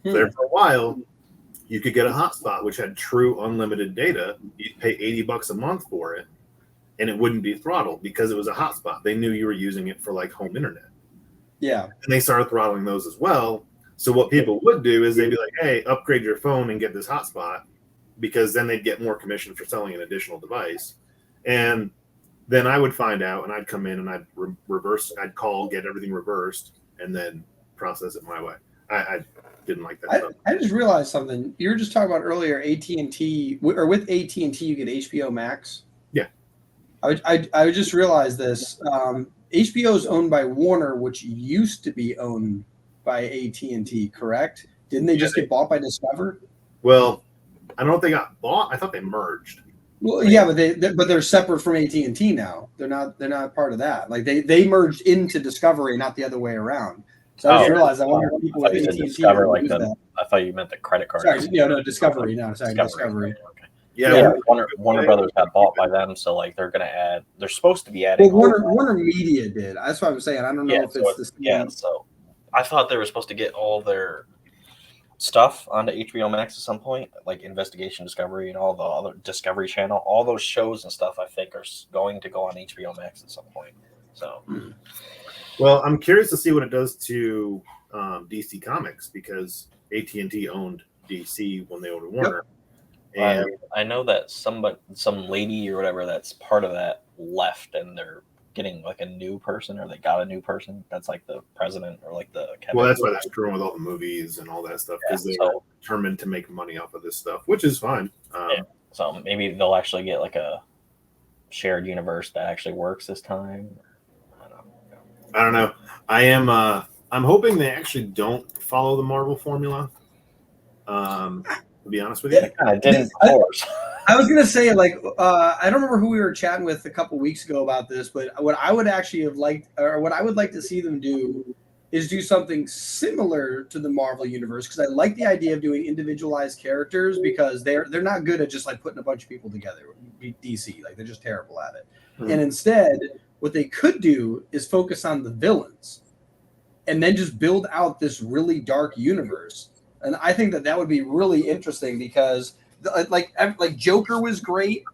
So there for a while, you could get a hotspot which had true unlimited data. You'd pay $80 a month for it, and it wouldn't be throttled because it was a hotspot. They knew you were using it for like home internet. Yeah. And they started throttling those as well. So what people would do is they'd be like, hey, upgrade your phone and get this hotspot, because then they'd get more commission for selling an additional device. And then I would find out, and I'd come in and I'd reverse, I'd call, get everything reversed, and then process it my way. I didn't like that. I just realized something. You were just talking about earlier, AT&T, or with AT&T, you get HBO Max. Yeah. I just realized this. HBO is owned by Warner, which used to be owned by AT&T, correct? Didn't they just get bought by Discover? Well, I don't know if they got bought. I thought they merged. Well, yeah, but they're separate from AT&T now. They're not part of that. Like they merged into Discovery, not the other way around. So I just realized I wonder if people with AT&T Discover, I thought you meant the credit card. Sorry, no, Discovery. No, sorry, Discovery. Okay. Yeah, Warner Brothers got bought by them, so like they're supposed to be adding. Well, Warner Media did. That's what I'm saying. I don't know if it's the same. Yeah, so I thought they were supposed to get all their stuff onto HBO Max at some point, like Investigation Discovery and all the other Discovery Channel, all those shows and stuff. I think are going to go on HBO Max at some point. So, well, I'm curious to see what it does to DC Comics because AT&T owned DC when they owned Warner. Yep. And I know that some lady or whatever that's part of that left, and they're getting like a new person, or they got a new person that's like the president or like the well, that's why they're screwing with all the movies and all that stuff because they're determined to make money off of this stuff, which is fine. So maybe they'll actually get like a shared universe that actually works this time. I don't know. I'm hoping they actually don't follow the Marvel formula. To be honest with you, it kind of didn't, of course. I was gonna say, like, I don't remember who we were chatting with a couple weeks ago about this, but what I would actually have liked, or what I would like to see them do, is do something similar to the Marvel universe, because I like the idea of doing individualized characters because they're not good at just like putting a bunch of people together. DC, like they're just terrible at it. And instead, what they could do is focus on the villains, and then just build out this really dark universe. And I think that would be really interesting because. Like Joker was great.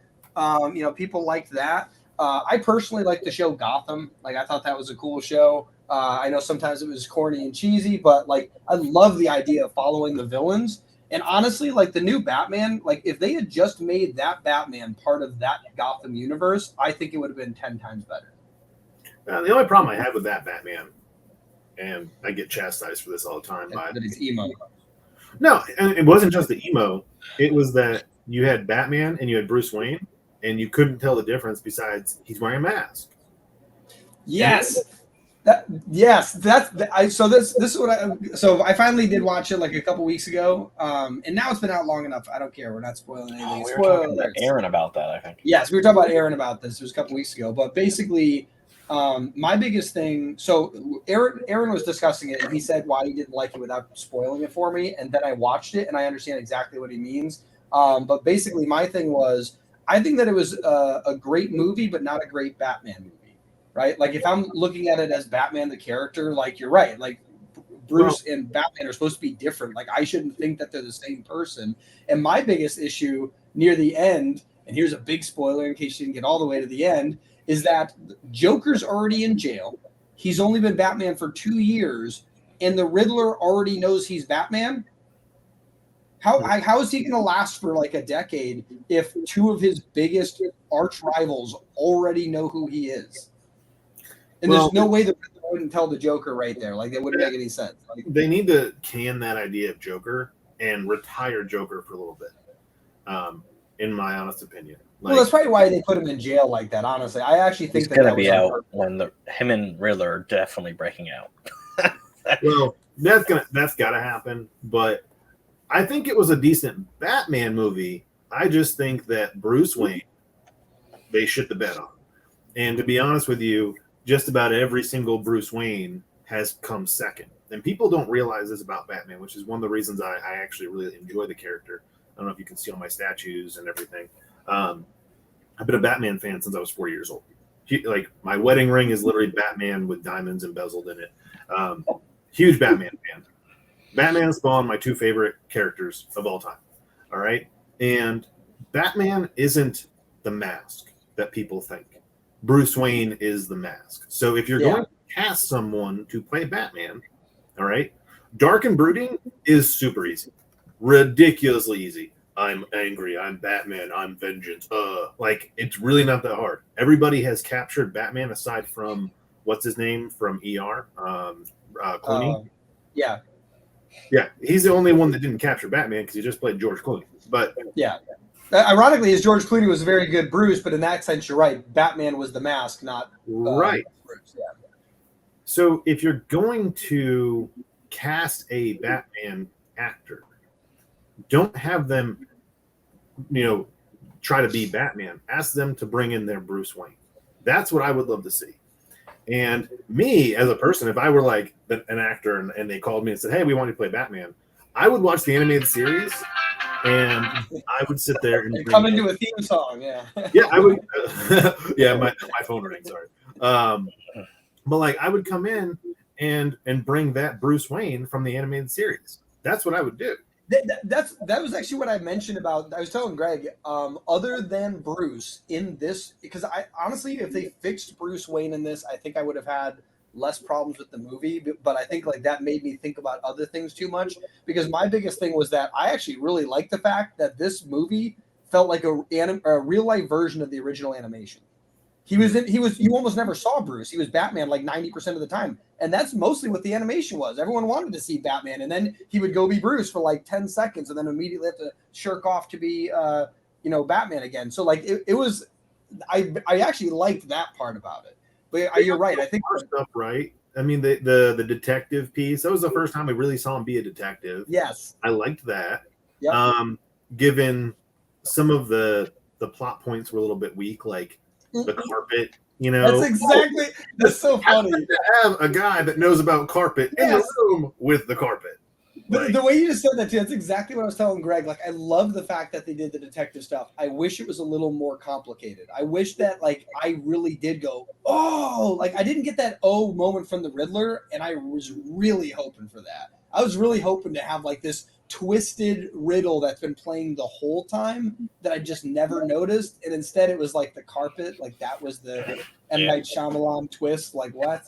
People liked that. I personally like the show Gotham. Like, I thought that was a cool show. I know sometimes it was corny and cheesy, but like, I love the idea of following the villains. And honestly, like the new Batman, like if they had just made that Batman part of that Gotham universe, I think it would have been 10 times better. The only problem I had with that Batman, and I get chastised for this all the time, that it's emo. No, and it wasn't just the emo. It was that you had Batman and you had Bruce Wayne, and you couldn't tell the difference besides he's wearing a mask. Yes. So this is what I finally did watch it like a couple weeks ago. And now it's been out long enough. I don't care. We're not spoiling anything. We were talking to Aaron about that, I think. Yes, we were talking about Aaron about this. It was a couple weeks ago. But basically, my biggest thing, so Aaron was discussing it, and he said why he didn't like it without spoiling it for me, and then I watched it, and I understand exactly what he means. But basically, my thing was, I think that it was a great movie, but not a great Batman movie, right? Like, if I'm looking at it as Batman the character, like, you're right, like, Bruce and Batman are supposed to be different. Like, I shouldn't think that they're the same person. And my biggest issue near the end, and here's a big spoiler in case you didn't get all the way to the end, is that Joker's already in jail. He's only been Batman for 2 years, and the Riddler already knows he's Batman. How is he going to last for like a decade if two of his biggest arch rivals already know who he is? And there's no way the Riddler wouldn't tell the Joker right there. Like, that wouldn't make any sense. Like, they need to can that idea of Joker and retire Joker for a little bit, in my honest opinion. Well, that's probably why they put him in jail like that. Honestly, I actually think he's gonna be out when him and Riddler are definitely breaking out. Well, that's gotta happen. But I think it was a decent Batman movie. I just think that Bruce Wayne, they shit the bed on. And to be honest with you, just about every single Bruce Wayne has come second. And people don't realize this about Batman, which is one of the reasons I actually really enjoy the character. I don't know if you can see all my statues and everything. I've been a Batman fan since I was 4 years old. Like, my wedding ring is literally Batman with diamonds embezzled in it. Huge Batman fan. Batman and Spawn, my two favorite characters of all time. All right? And Batman isn't the mask that people think. Bruce Wayne is the mask. So if you're going to cast someone to play Batman, all right, dark and brooding is super easy. Ridiculously easy. I'm angry. I'm Batman. I'm vengeance. Like, it's really not that hard. Everybody has captured Batman aside from what's his name from ER, Clooney. Yeah, he's the only one that didn't capture Batman because he just played George Clooney. But yeah, ironically, as George Clooney was a very good Bruce, but in that sense, you're right. Batman was the mask, not right. Bruce. Yeah. So if you're going to cast a Batman actor, don't have them, try to be Batman. Ask them to bring in their Bruce Wayne. That's what I would love to see. And me, as a person, if I were like an actor and they called me and said, hey, we want you to play Batman, I would watch the animated series and I would sit there and come into a theme song. Yeah. Yeah, I would. Yeah, my phone rang. Sorry. But like I would come in and bring that Bruce Wayne from the animated series. That's what I would do. That was actually what I mentioned about. I was telling Greg, other than Bruce in this, because I honestly, if they fixed Bruce Wayne in this, I think I would have had less problems with the movie. But I think like that made me think about other things too much, because my biggest thing was that I actually really liked the fact that this movie felt like a real life version of the original animation. You almost never saw Bruce. He was Batman like 90% of the time. And that's mostly what the animation was. Everyone wanted to see Batman. And then he would go be Bruce for like 10 seconds and then immediately have to shirk off to be, Batman again. So like it was, I actually liked that part about it. But you're right. I think stuff right. I mean, the detective piece, that was the first time I really saw him be a detective. Yes. I liked that. Yep. Given some of the plot points were a little bit weak, like the carpet, that's so funny to have a guy that knows about carpet in the room with the carpet. The way you just said that too, that's exactly what I was telling Greg. Like, I love the fact that they did the detective stuff. I wish it was a little more complicated. I wish that like I really did go, oh, like I didn't get that moment from the Riddler, and I was really hoping for that. I was really hoping to have like this twisted riddle that's been playing the whole time that I just never noticed, and instead it was like the carpet, like that was the M. Night Shyamalan twist. Like what?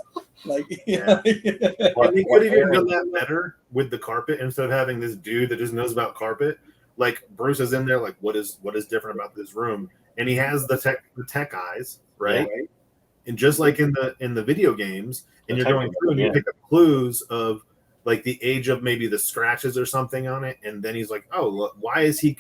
Like he could have even done that better with the carpet instead of having this dude that just knows about carpet. Like Bruce is in there, like what is different about this room, and he has the tech eyes, right? Yeah. And just like in the video games, and you're going through and you pick up clues of like the age of maybe the scratches or something on it, and then he's like, "Oh, look, why is he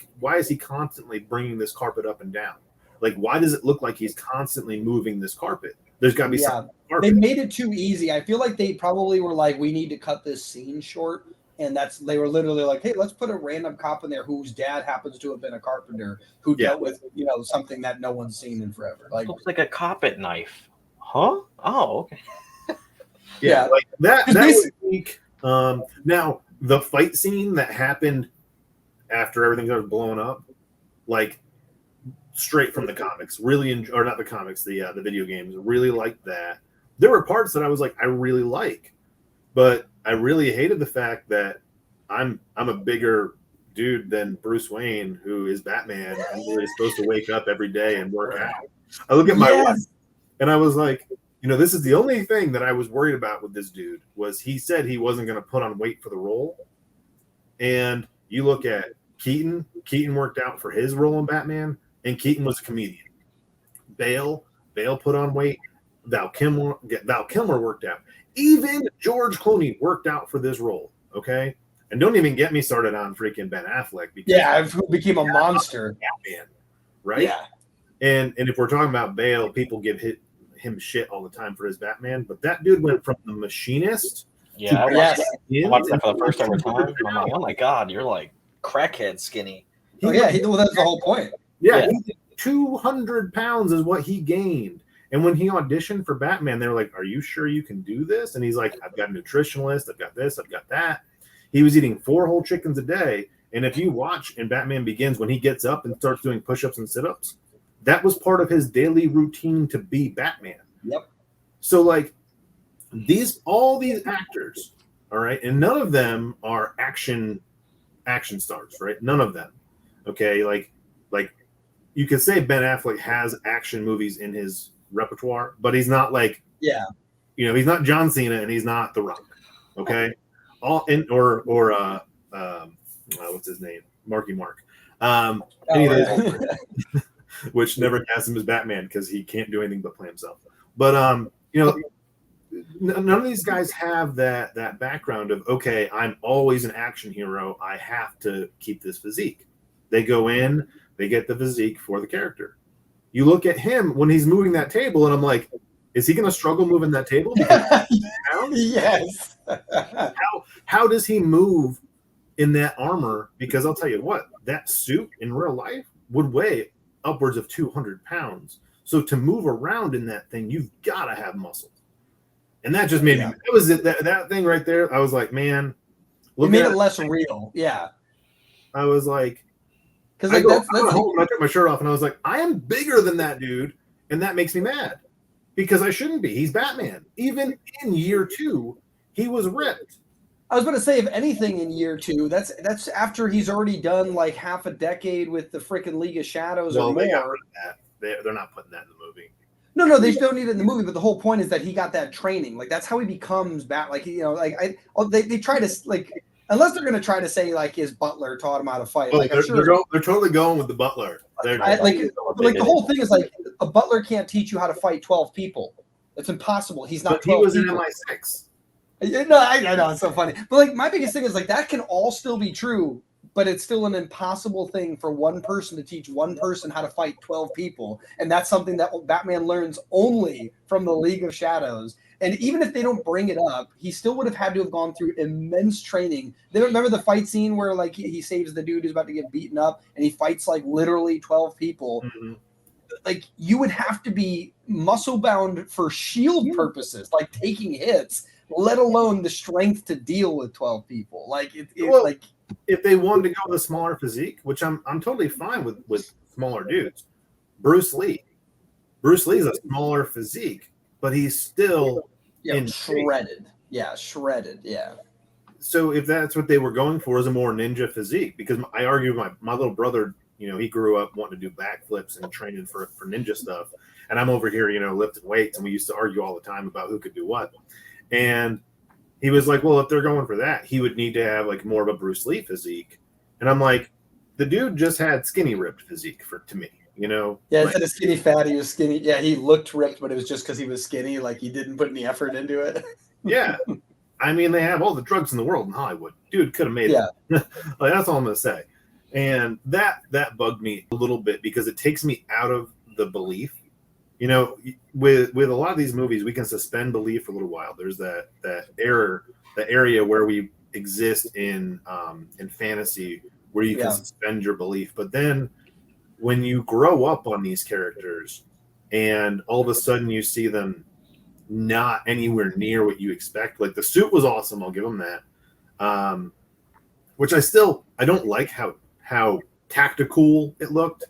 constantly bringing this carpet up and down? Like, why does it look like he's constantly moving this carpet? There's got to be something." They made it too easy. I feel like they probably were like, "We need to cut this scene short," and they were literally like, "Hey, let's put a random cop in there whose dad happens to have been a carpenter who dealt with something that no one's seen in forever." Like, looks like a carpet knife, huh? Oh, okay. Yeah, like that was weak. Now the fight scene that happened after everything started blowing up, like straight from the comics, or not the comics, the video games, really liked that. There were parts that I was like, I really like, but I really hated the fact that I'm a bigger dude than Bruce Wayne, who is Batman, and is supposed to wake up every day and work out. I look at my wife, and I was like, this is the only thing that I was worried about with this dude was he said he wasn't going to put on weight for the role. And you look at Keaton worked out for his role in Batman, and Keaton was a comedian. Bale put on weight. Val Kilmer worked out. Even George Clooney worked out for this role. Okay. And don't even get me started on freaking Ben Affleck. Because who became a monster. Batman, right? Yeah. And if we're talking about Bale, people give him shit all the time for his Batman, but that dude went from the machinist. Yeah, I watched that for the first ever time. I'm like, oh my god, you're like crackhead skinny. That's the whole point. Yeah. 200 pounds is what he gained. And when he auditioned for Batman, they were like, "Are you sure you can do this?" And he's like, "I've got a nutritionalist. I've got this. I've got that." He was eating 4 whole chickens a day. And if you watch in Batman Begins, when he gets up and starts doing push-ups and sit-ups, that was part of his daily routine to be Batman. Yep. So like all these actors, all right, and none of them are action stars, right? None of them. Okay, like you could say Ben Affleck has action movies in his repertoire, but he's not like he's not John Cena and he's not The Rock. Okay, what's his name? Marky Mark. Which never cast him as Batman because he can't do anything but play himself. But none of these guys have that background of, okay, I'm always an action hero. I have to keep this physique. They go in, they get the physique for the character. You look at him when he's moving that table, and I'm like, is he going to struggle moving that table? Yes. How does he move in that armor? Because I'll tell you what, that suit in real life would weigh upwards of 200 pounds. So to move around in that thing, you've got to have muscle. And that just made me, that was it. That thing right there. I was like, man, it made it less real. Yeah. I was like, Because I like went that's home and I took my shirt off and I was like, I am bigger than that dude, and that makes me mad because I shouldn't be. He's Batman. Even in year 2, he was ripped. I was going to say, if anything, in year 2, that's after he's already done like half a decade with the freaking League of Shadows or They got more. rid of that. They're not putting that in the movie. No, they don't need it in the movie. But the whole point is that he got that training. Like that's how he becomes Bat. Like they try to like. Unless they're going to try to say like his butler taught him how to fight. Oh, like they're totally going with the butler. The whole thing is like a butler can't teach you how to fight 12 people. It's impossible. He's not. But he was in MI6. No, I know it's so funny. But like my biggest thing is like that can all still be true, but it's still an impossible thing for one person to teach one person how to fight 12 people, and that's something that Batman learns only from the League of Shadows. And even if they don't bring it up, he still would have had to have gone through immense training. They remember the fight scene where like he saves the dude who's about to get beaten up, and he fights like literally 12 people. Mm-hmm. Like you would have to be muscle bound for shield purposes, like taking hits, let alone the strength to deal with 12 people. Like like if they wanted to go with a smaller physique, which I'm totally fine with smaller dudes. Bruce Lee's a smaller physique, but he's still shredded. Shredded. Yeah. So if that's what they were going for, is a more ninja physique, because I argue with my little brother, he grew up wanting to do backflips and training for ninja stuff. And I'm over here, lifting weights, and we used to argue all the time about who could do what. And he was like, well, if they're going for that, he would need to have like more of a Bruce Lee physique. And I'm like, the dude just had skinny ripped physique to me, Yeah, like, instead of skinny fat, he was skinny. Yeah, he looked ripped, but it was just because he was skinny. Like he didn't put any effort into it. Yeah. I mean, they have all the drugs in the world in Hollywood. Dude could have made it. Like, that's all I'm going to say. And that bugged me a little bit because it takes me out of the belief. With a lot of these movies, we can suspend belief for a little while. There's that area where we exist in fantasy where you can suspend your belief. But then when you grow up on these characters and all of a sudden you see them not anywhere near what you expect, like the suit was awesome, I'll give them that. Which I don't like how tactical it looked,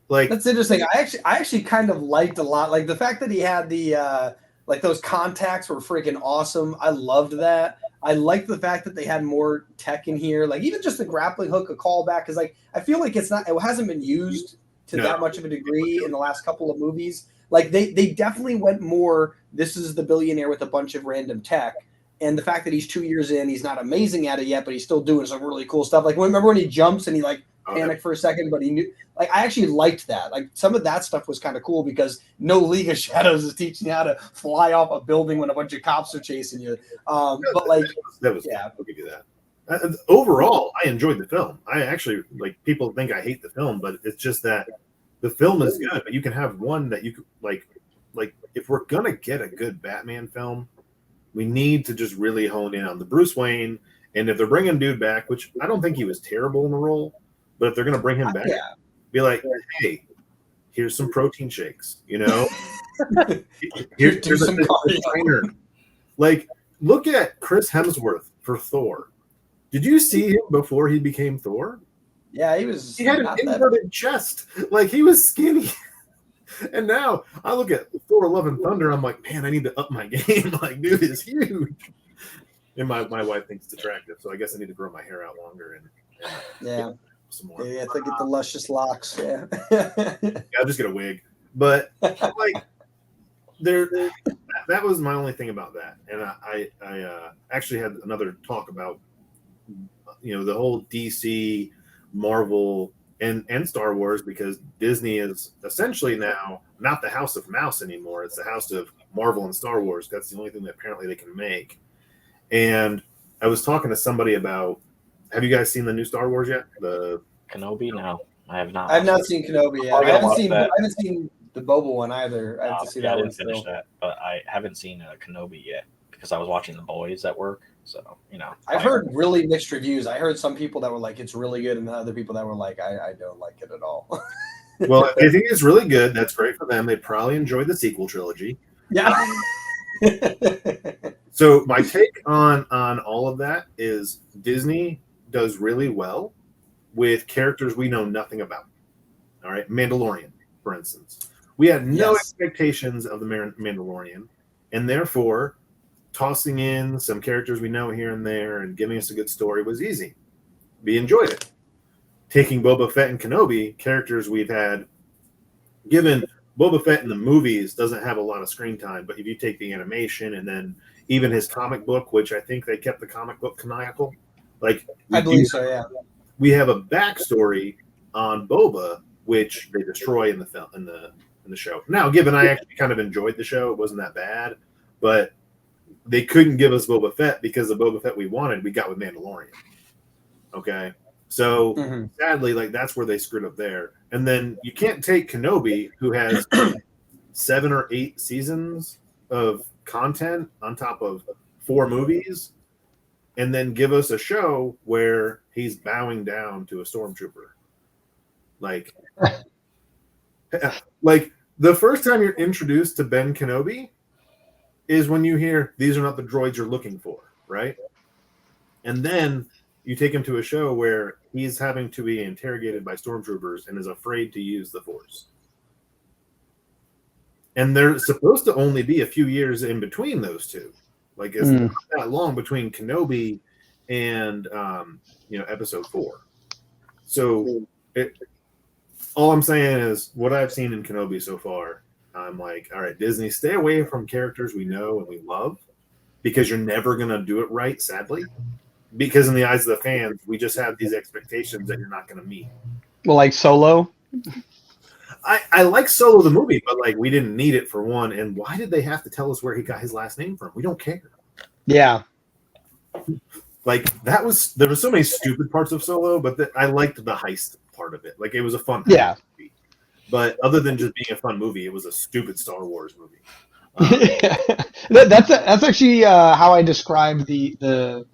Like that's interesting. I actually kind of liked a lot, like the fact that he had the like those contacts were freaking awesome. I loved that. I liked the fact that they had more tech in here, like even just the grappling hook, a callback, because like I feel like it hasn't been used to that much of a degree in the last couple of movies. Like they definitely went more. This is the billionaire with a bunch of random tech. And the fact that he's 2 years in, he's not amazing at it yet, but he's still doing some really cool stuff. Like remember when he jumps and he like panicked for a second, but he knew. Like I actually liked that. Like some of that stuff was kind of cool because no League of Shadows is teaching you how to fly off a building when a bunch of cops are chasing you. But like that was I'll give you that. Overall, I enjoyed the film. I actually people think I hate the film, but it's just that the film is good. But you can have one that you could like if we're gonna get a good Batman film, we need to just really hone in on the Bruce Wayne. And if they're bringing dude back, which I don't think he was terrible in the role, but if they're going to bring him back, be like, hey, here's some protein shakes, here's some trainer. Like, look at Chris Hemsworth for Thor. Did you see him before he became Thor? Yeah, he had an inverted chest. Like, he was skinny. And now I look at Thor: Love and Thunder. I'm like, man, I need to up my game. Like, dude is huge. And my wife thinks it's attractive, so I guess I need to grow my hair out longer and some more. Yeah, to get the luscious locks. Yeah, I'll just get a wig. But like, that was my only thing about that. And I actually had another talk about the whole DC, Marvel. And Star Wars, because Disney is essentially now not the House of Mouse anymore. It's the House of Marvel and Star Wars. That's the only thing that apparently they can make. And I was talking to somebody about, have you guys seen the new Star Wars yet? The Kenobi? No, I have not. I've not seen Kenobi yet. I haven't seen the Boba one either. I have to see that. I didn't finish that, but I haven't seen Kenobi yet because I was watching The Boys at work. So, I've heard really mixed reviews. I heard some people that were like, it's really good, and other people that were like, I don't like it at all. Well, if they think it's really good, that's great for them. They probably enjoyed the sequel trilogy. Yeah. So my take on all of that is Disney does really well with characters we know nothing about. All right, Mandalorian, for instance. We had no expectations of the Mandalorian, and therefore tossing in some characters we know here and there and giving us a good story was easy. We enjoyed it. Taking Boba Fett and Kenobi, characters we've had, given Boba Fett in the movies doesn't have a lot of screen time, but if you take the animation and then even his comic book, which I think they kept the comic book canonical, like I believe so, yeah. We have a backstory on Boba, which they destroy in the film in the show. Now, given I actually kind of enjoyed the show, it wasn't that bad, but they couldn't give us Boba Fett because the Boba Fett we wanted, we got with Mandalorian. Okay. So sadly, like that's where they screwed up there. And then you can't take Kenobi, who has 7 or 8 seasons of content on top of 4 movies, and then give us a show where he's bowing down to a stormtrooper. Like the first time you're introduced to Ben Kenobi is when you hear these are not the droids you're looking for, right? And then you take him to a show where he's having to be interrogated by stormtroopers and is afraid to use the Force. And there's supposed to only be a few years in between those two. Like it's not that long between Kenobi and episode 4. So all I'm saying is what I've seen in Kenobi so far, I'm like, all right, Disney, stay away from characters we know and we love, because you're never gonna do it right, sadly. Because in the eyes of the fans, we just have these expectations that you're not going to meet. Well, like Solo? I like Solo the movie, but like we didn't need it for one. And why did they have to tell us where he got his last name from? We don't care. Yeah. Like there were so many stupid parts of Solo, but I liked the heist part of it. Like it was a fun movie. But other than just being a fun movie, it was a stupid Star Wars movie. That's actually how I described the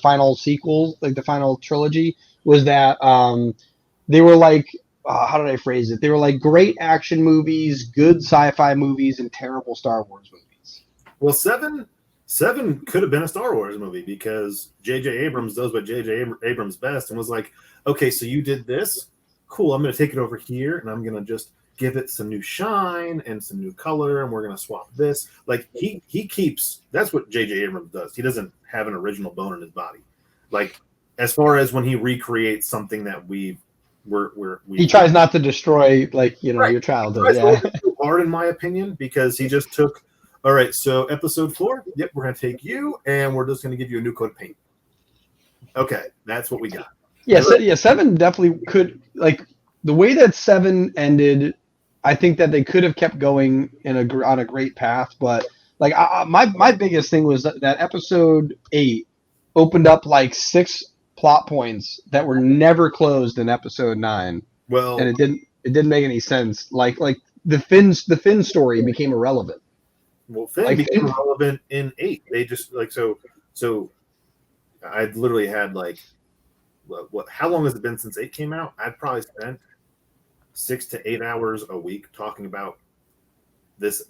final sequel, like the final trilogy, was that they were like, how did I phrase it? They were like great action movies, good sci-fi movies, and terrible Star Wars movies. Well, seven could have been a Star Wars movie because J.J. Abrams does what J.J. Abrams best and was like, okay, so you did this? Cool, I'm going to take it over here and I'm going to just give it some new shine and some new color, and we're going to swap this. Like he keeps, that's what J.J. Abrams does. He doesn't have an original bone in his body. Like as far as when he recreates something that he tries not to destroy your childhood. Yeah. Too hard in my opinion, because he just took, all right, so episode 4, yep, we're going to take you and we're just going to give you a new coat of paint. Okay, that's what we got. Yeah, 7 definitely could, like the way that 7 ended, I think that they could have kept going on a great path, but like my biggest thing was that episode 8 opened up like 6 plot points that were never closed in episode 9. Well, and it didn't make any sense. Like the Finn story became irrelevant. Well, Finn became irrelevant in 8. They just like so. I literally had like what? How long has it been since 8 came out? I'd probably spent 6 to 8 hours a week talking about this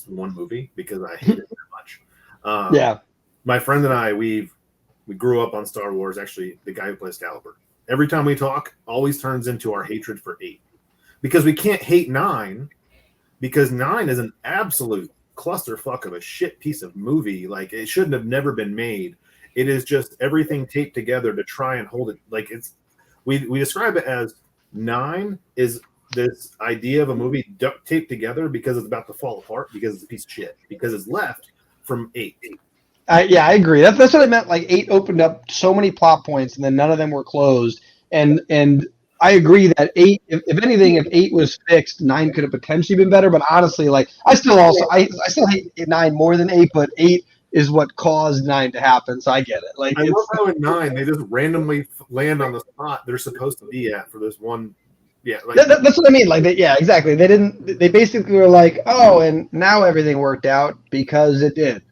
one movie because I hate it very much. My friend and I, we grew up on Star Wars. Actually, the guy who plays Caliber. Every time we talk, always turns into our hatred for 8, because we can't hate 9, because 9 is an absolute clusterfuck of a shit piece of movie. Like it shouldn't have never been made. It is just everything taped together to try and hold it. Like it's we describe it as 9 is this idea of a movie duct taped together because it's about to fall apart because it's a piece of shit, because it's left from 8. I agree. That's what I meant. Like 8 opened up so many plot points, and then none of them were closed. And I agree that 8, if anything, if 8 was fixed, 9 could have potentially been better. But honestly, like I still hate 9 more than 8, but 8 is what caused 9 to happen. So I get it. Like I love how in 9 they just randomly land on the spot they're supposed to be at for this one. Yeah, like, that's what I mean. Like, exactly. They basically were like, oh, and now everything worked out because it did.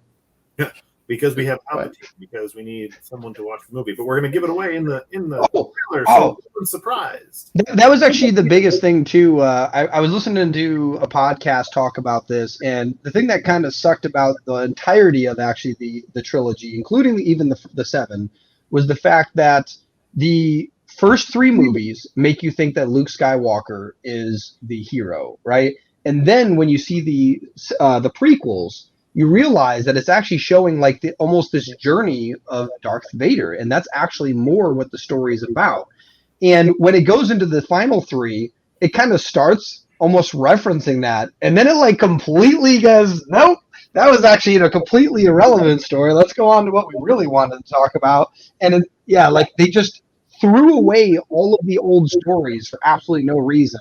Yeah, because we have Palpatine, because we need someone to watch the movie, but we're going to give it away in the trailer, so I'm surprised. That was actually the biggest thing too. I was listening to a podcast talk about this, and the thing that kind of sucked about the entirety of actually the trilogy, including even the 7, was the fact that the first 3 movies make you think that Luke Skywalker is the hero, right? And then when you see the prequels, you realize that it's actually showing like almost this journey of Darth Vader, and that's actually more what the story is about. And when it goes into the final 3, it kind of starts almost referencing that, and then it like completely goes, nope, that was actually a completely irrelevant story. Let's go on to what we really wanted to talk about. And like they just threw away all of the old stories for absolutely no reason.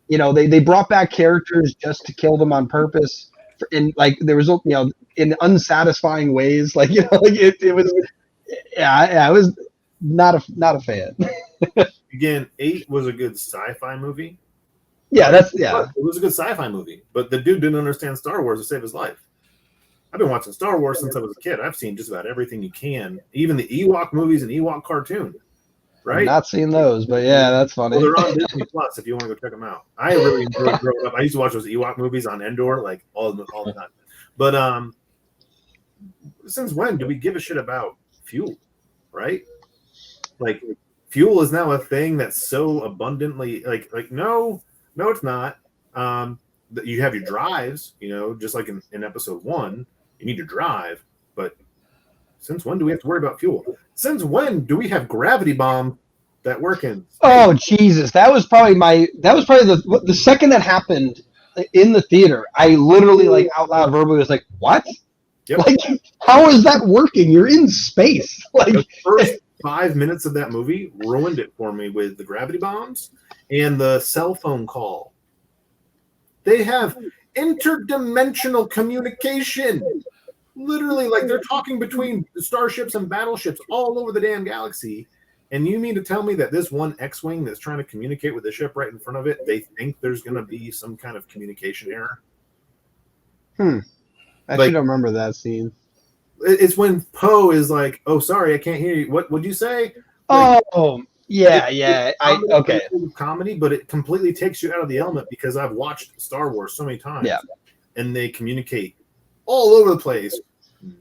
You know, they brought back characters just to kill them on purpose. And like there was, in unsatisfying ways, like, like it was, I was not a fan. Again, 8 was a good sci-fi movie. Yeah, it was a good sci-fi movie, but the dude didn't understand Star Wars to save his life. I've been watching Star Wars since I was a kid. I've seen just about everything you can, even the Ewok movies and Ewok cartoon. Right? I've not seen those, but yeah, that's funny. Well, they're on Disney Plus if you want to go check them out. I really enjoyed growing up. I used to watch those Ewok movies on Endor like all the time. But since when do we give a shit about fuel? Right? Like fuel is now a thing that's so abundantly like no, it's not. You have your drives, just like in episode 1, you need to drive, but since when do we have to worry about fuel? Since when do we have gravity bombs that work in space? Oh Jesus, that was probably the second that happened in the theater. I literally like out loud verbally was like, "What? Yep. Like, how is that working? You're in space." Like the first 5 minutes of that movie ruined it for me with the gravity bombs and the cell phone call. They have interdimensional communication. Literally, like they're talking between starships and battleships all over the damn galaxy. And you mean to tell me that this one X-Wing that's trying to communicate with the ship right in front of it, they think there's going to be some kind of communication error? I should remember that scene. It's when Poe is like, "Oh, sorry, I can't hear you. What would you say?" Like, yeah. Okay. Comedy, but it completely takes you out of the element because I've watched Star Wars so many times. Yeah. And they communicate all over the place,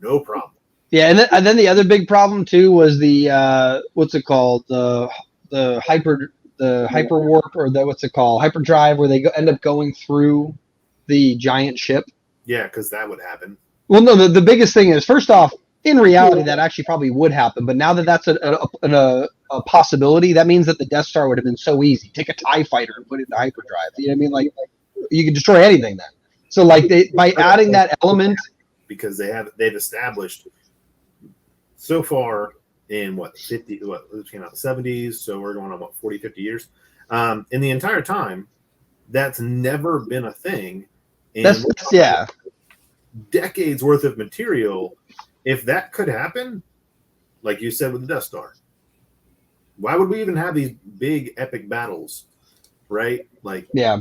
no problem. Yeah, and then the other big problem too was the what's it called, the hyper warp, or what's it called, hyperdrive, where they end up going through the giant ship. Yeah, because that would happen. Well, no, the biggest thing is, first off, in reality, that actually probably would happen. But now that that's a possibility, that means that the Death Star would have been so easy. Take a TIE fighter and put it in hyperdrive. You know what I mean? Like you could destroy anything then. So like by adding that element, because they've established so far in this came out in the 70s, so we're going on 40, 50 years. In the entire time, that's never been a thing. And decades worth of material. If that could happen, like you said with the Death Star, why would we even have these big epic battles, right? Like, yeah,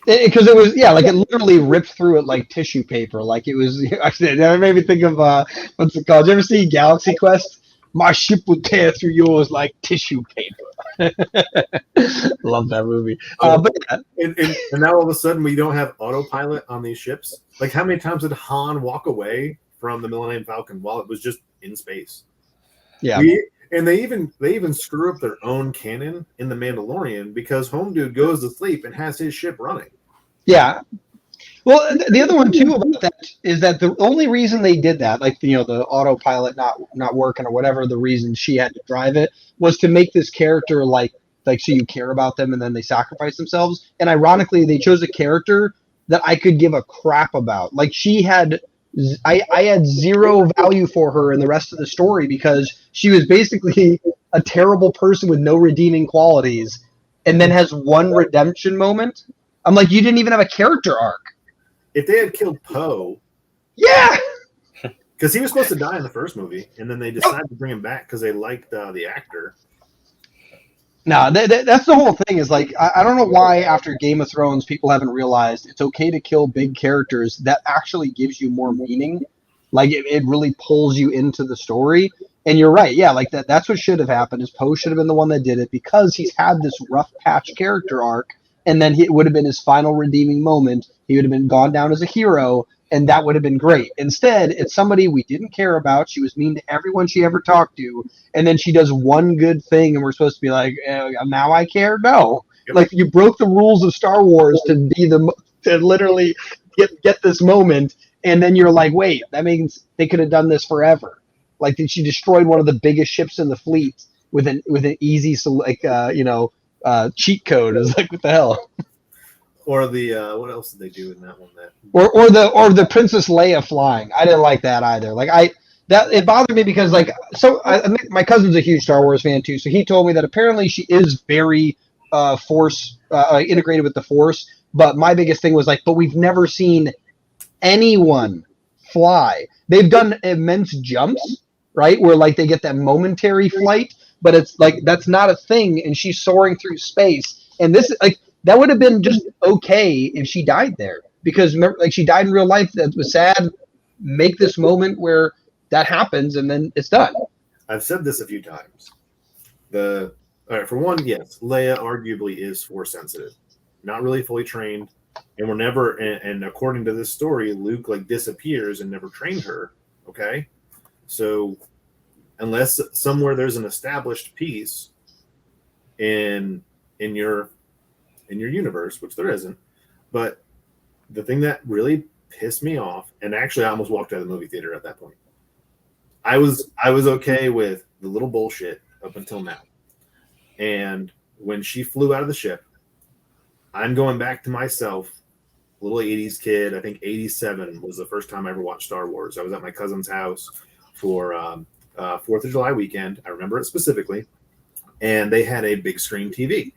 because it was like it literally ripped through it like tissue paper. Like it was. Actually, that made me think of what's it called? Did you ever see Galaxy Quest? My ship would tear through yours like tissue paper. Love that movie. But and now all of a sudden we don't have autopilot on these ships. Like how many times did Han walk away from the Millennium Falcon while it was just in space? Yeah. They even screw up their own canon in The Mandalorian because Homebrewed goes to sleep and has his ship running. Yeah. Well, the other one too about that is that the only reason they did that, like the autopilot not working or whatever the reason she had to drive it, was to make this character like so you care about them and then they sacrifice themselves. And ironically, they chose a character that I could give a crap about. Like I had zero value for her in the rest of the story because she was basically a terrible person with no redeeming qualities, and then has one redemption moment. I'm like, you didn't even have a character arc. If they had killed Poe, yeah, because he was supposed to die in the first movie, and then they decided to bring him back because they liked the actor. No, that's the whole thing. Is like I don't know why after Game of Thrones people haven't realized it's okay to kill big characters. That actually gives you more meaning. Like it really pulls you into the story. And you're right, yeah. Like that's what should have happened. Is Poe should have been the one that did it because he's had this rough patch character arc, and then it would have been his final redeeming moment. He would have been gone down as a hero, and that would have been great. Instead, it's somebody we didn't care about. She was mean to everyone she ever talked to, and then she does one good thing, and we're supposed to be like, now I care? No. Yep. Like, you broke the rules of Star Wars to literally get this moment, and then you're like, wait, that means they could have done this forever. Like, she destroyed one of the biggest ships in the fleet with an easy cheat code. It's like, what the hell? Or the what else did they do in that one? Or the Princess Leia flying. I didn't like that either. Like, it bothered me because my cousin's a huge Star Wars fan too. So he told me that apparently she is very Force integrated with the Force. But my biggest thing was like, but we've never seen anyone fly. They've done immense jumps, right? Where like they get that momentary flight, but it's like that's not a thing. And she's soaring through space. And this like. That would have been just okay if she died there, because remember, like she died in real life. That was sad. Make this moment where that happens, and then it's done. I've said this a few times. All right, for one, yes, Leia arguably is Force sensitive, not really fully trained, and we're never. And according to this story, Luke like disappears and never trained her. Okay, so unless somewhere there's an established piece in your universe, which there isn't, but the thing that really pissed me off, and actually I almost walked out of the movie theater at that point. I was okay with the little bullshit up until now. And when she flew out of the ship, I'm going back to myself, little 80s kid. I think 87 was the first time I ever watched Star Wars. I was at my cousin's house for 4th of July weekend. I remember it specifically. And they had a big screen TV.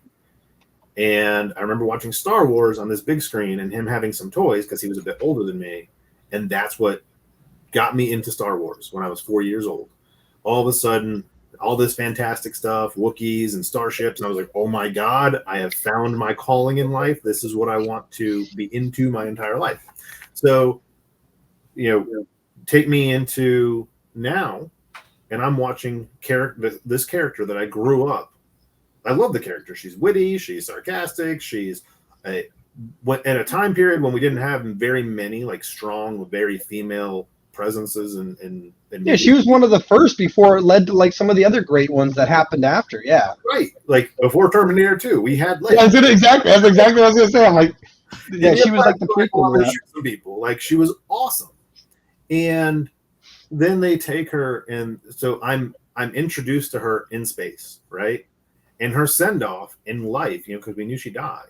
And I remember watching Star Wars on this big screen and him having some toys because he was a bit older than me. And that's what got me into Star Wars when I was 4 years old. All of a sudden, all this fantastic stuff, Wookiees and starships. And I was like, oh my God, I have found my calling in life. This is what I want to be into my entire life. So, take me into now, and I'm watching this character that I grew up. I love the character. She's witty. She's sarcastic. She's in a time period when we didn't have very many like strong, very female presences. And yeah, she was one of the first before it led to like some of the other great ones that happened after. Yeah, right. Like before Terminator 2, we had. Yeah, that's exactly what I was gonna say. I'm like, yeah, she was like the prequel. Some people like she was awesome, and then they take her, and so I'm introduced to her in space, right? And her send-off in life, because we knew she died.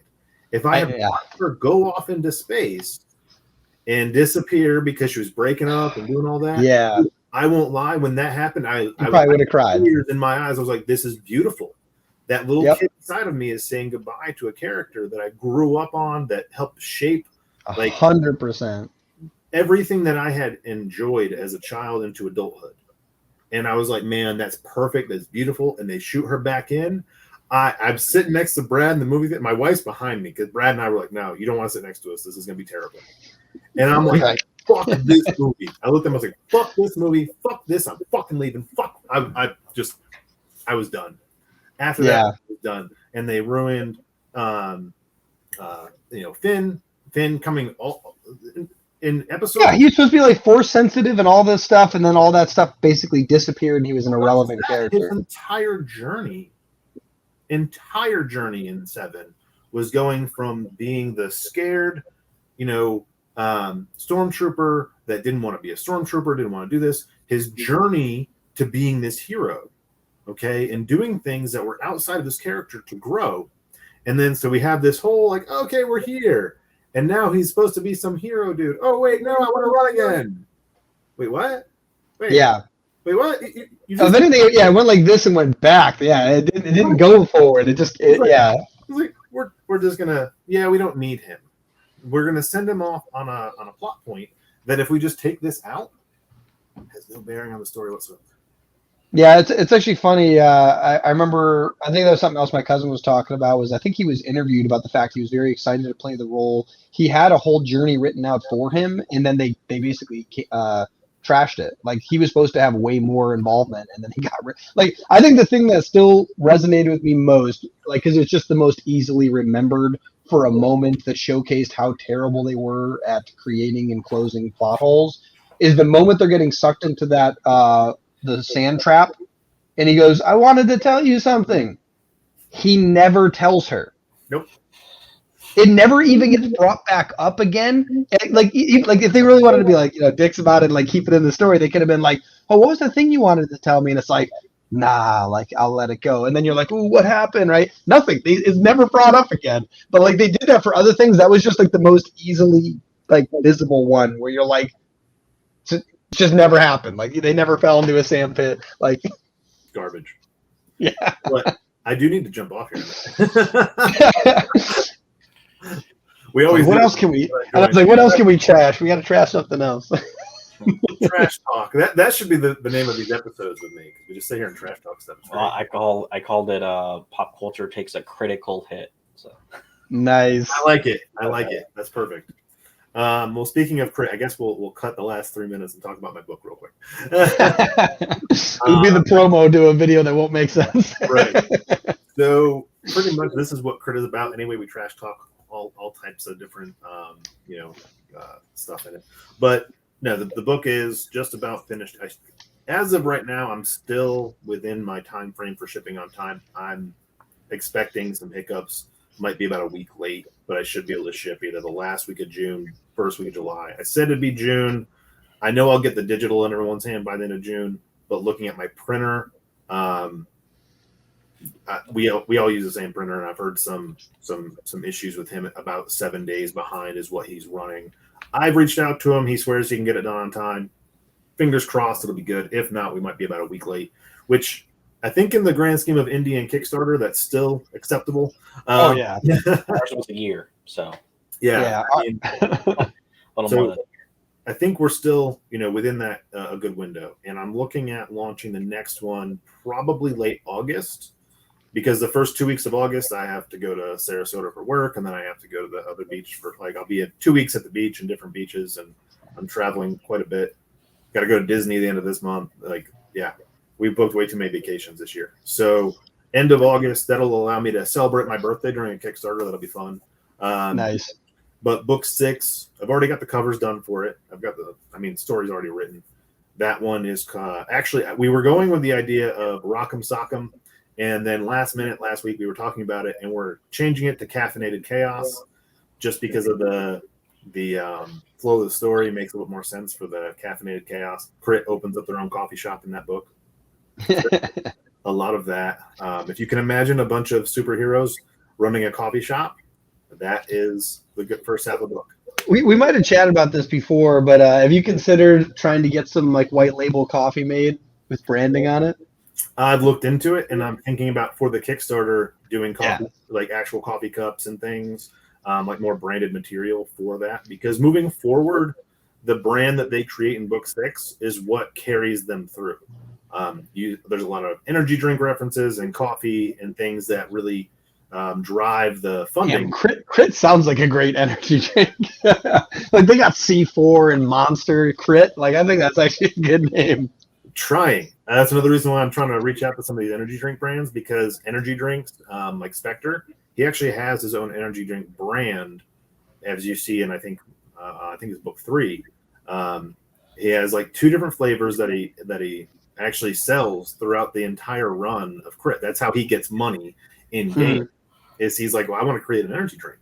If I had watched her go off into space and disappear because she was breaking up and doing all that, I won't lie. When that happened, I probably would have cried. Tears in my eyes. I was like, "This is beautiful." That little kid inside of me is saying goodbye to a character that I grew up on, that helped shape, 100%, everything that I had enjoyed as a child into adulthood. And I was like, man, that's perfect. That's beautiful. And they shoot her back in. I'm sitting next to Brad in the movie. My wife's behind me because Brad and I were like, no, you don't want to sit next to us. This is going to be terrible. And I'm like, fuck this movie. I looked at him. I was like, fuck this movie. Fuck this. I'm fucking leaving. Fuck. I was done. After that, I was done. And they ruined, Finn coming all in episode. Yeah, he was supposed to be like Force sensitive and all this stuff, and then all that stuff basically disappeared, and he was an irrelevant character. His entire journey in 7 was going from being the scared, stormtrooper that didn't want to be a stormtrooper, didn't want to do this. His journey to being this hero, okay, and doing things that were outside of his character to grow. And then so we have this whole like, okay, we're here. And now he's supposed to be some hero dude. Oh, wait, no, I want to run again. Wait, what? Wait, Wait, what? You just, then it went like this and went back. Yeah, it didn't go forward. It just, like, we're just going to, we don't need him. We're going to send him off on a plot point that if we just take this out, has no bearing on the story whatsoever. Yeah, it's actually funny. I remember, I think that was something else my cousin was talking about, was I think he was interviewed about the fact he was very excited to play the role. He had a whole journey written out for him, and then they basically trashed it. Like, he was supposed to have way more involvement, and then he got like, I think the thing that still resonated with me most, like, because it's just the most easily remembered for a moment that showcased how terrible they were at creating and closing plot holes is the moment they're getting sucked into that the sand trap, and he goes, "I wanted to tell you something." He never tells her. Nope. It never even gets brought back up again. And like if they really wanted to be like, dicks about it and like keep it in the story, they could have been like, "Oh, what was the thing you wanted to tell me?" And it's like, "Nah, like I'll let it go." And then you're like, "Ooh, what happened?" Right? Nothing. It's never brought up again. But like they did that for other things. That was just like the most easily like visible one where you're like, it just never happened. Like they never fell into a sand pit. Like Garbage. Yeah. But I do need to jump off here. We always. What else can we? And I was like, what else can we trash? We got to trash something else. Trash talk. That should be the name of these episodes with me. We just sit here and trash talk stuff. Well, I called it pop culture takes a critical hit. So nice. I like it. That's perfect. Well, speaking of crit, I guess we'll cut the last 3 minutes and talk about my book real quick. It'll be the promo to a video that won't make sense. Right. So pretty much this is what crit is about. Anyway, we trash talk all types of different stuff in it. But no, the book is just about finished. As of right now, I'm still within my time frame for shipping on time. I'm expecting some hiccups. Might be about a week late, but I should be able to ship either the last week of June, first week of July. I said it'd be June. I know I'll get the digital in everyone's hand by the end of June, but looking at my printer, we all use the same printer, and I've heard some issues with him. About 7 days behind is what he's running. I've reached out to him. He swears he can get it done on time. Fingers crossed it'll be good. If not, we might be about a week late, which I think in the grand scheme of indie and Kickstarter, that's still acceptable. Oh, yeah. Ours was a year, so. Yeah. More I think we're still, within that a good window. And I'm looking at launching the next one probably late August, because the first 2 weeks of August, I have to go to Sarasota for work, and then I have to go to the other beach for, I'll be at 2 weeks at the beach in different beaches, and I'm traveling quite a bit. Got to go to Disney the end of this month. We booked way too many vacations this year. So end of August, that'll allow me to celebrate my birthday during a Kickstarter. That'll be fun. Nice. But book 6, I've already got the covers done for it. I've got story's already written. That one is actually, we were going with the idea of Rock'em Sock'em. And then last week, we were talking about it, and we're changing it to Caffeinated Chaos just because of the flow of the story makes a little more sense for the Caffeinated Chaos. Crit opens up their own coffee shop in that book. A lot of that. If you can imagine a bunch of superheroes running a coffee shop, that is the good first half of the book. We might have chatted about this before, but have you considered trying to get some white label coffee made with branding on it? I've looked into it, and I'm thinking about for the Kickstarter doing coffee, actual coffee cups and things, more branded material for that. Because moving forward, the brand that they create in book 6 is what carries them through. There's a lot of energy drink references and coffee and things that really drive the funding. Yeah, Crit sounds like a great energy drink. They got C4 and Monster Crit. I think that's actually a good name. Trying. That's another reason why I'm trying to reach out to some of these energy drink brands, because energy drinks, like Spectre, he actually has his own energy drink brand, as you see, and I think it's book 3. He has 2 different flavors that he actually sells throughout the entire run of Crit. That's how he gets money in game. Is he's like, well, I want to create an energy drink,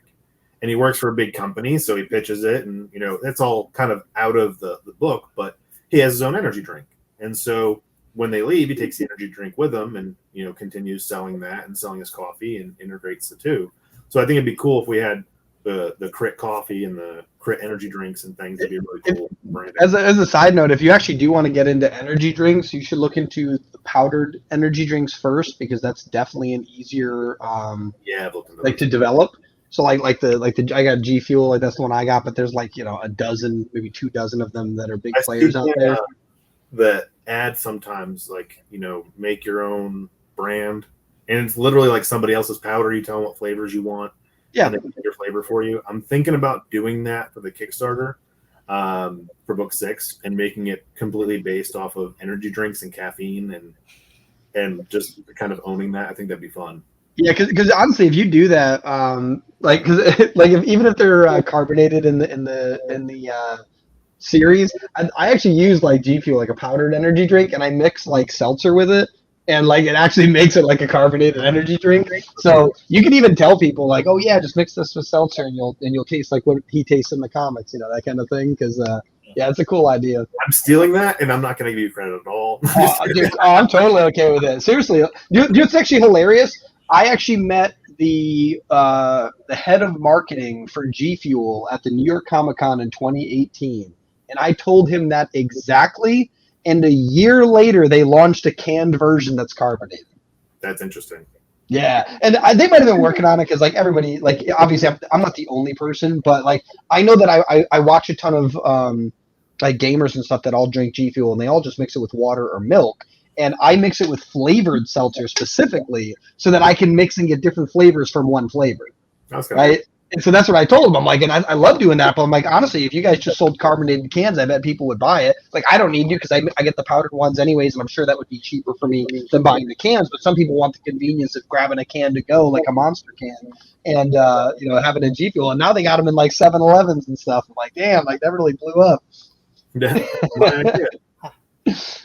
and he works for a big company, so he pitches it, and it's all kind of out of the book, but he has his own energy drink. And so when they leave, he takes the energy drink with him and, continues selling that and selling his coffee and integrates the two. So I think it'd be cool if we had the Crit coffee and the Crit energy drinks and things. It'd be really cool. As a side note, if you actually do want to get into energy drinks, you should look into the powdered energy drinks first, because that's definitely an easier I've looked into to develop. So I got G Fuel, that's the one I got, but there's a dozen, maybe 2 dozen of them that are big players out there. That ad sometimes make your own brand, and it's literally somebody else's powder. You tell them what flavors you want, and they make your flavor for you. I'm thinking about doing that for the Kickstarter for book 6 and making it completely based off of energy drinks and caffeine and just kind of owning that. I think that'd be fun. Yeah, because honestly, if you do that, like, cause like even if they're carbonated in the series, I actually use like G Fuel, like a powdered energy drink, and I mix like seltzer with it, and like it actually makes it like a carbonated energy drink. So you can even tell people like, oh yeah, just mix this with seltzer, and you'll taste like what he tastes in the comics, that kind of thing. Because yeah, it's a cool idea. I'm stealing that, and I'm not going to give you credit at all. Dude, I'm totally okay with it. Seriously, dude, it's actually hilarious. I actually met the head of marketing for G Fuel at the New York Comic Con in 2018, and I told him that exactly. And a year later, they launched a canned version that's carbonated. That's interesting. Yeah, and they might have been working on it because, like, everybody, like, obviously, I'm not the only person, but like, I know that I watch a ton of like gamers and stuff that all drink G Fuel, and they all just mix it with water or milk. And I mix it with flavored seltzer specifically so that I can mix and get different flavors from one flavor. Right? And so that's what I told them. I'm like, and I love doing that, but I'm like, honestly, if you guys just sold carbonated cans, I bet people would buy it. Like, I don't need you because I get the powdered ones anyways, and I'm sure that would be cheaper for me than buying the cans. But some people want the convenience of grabbing a can to go, like a Monster can, and having a G Fuel. And now they got them in like 7-Elevens and stuff. I'm like, damn, like that really blew up.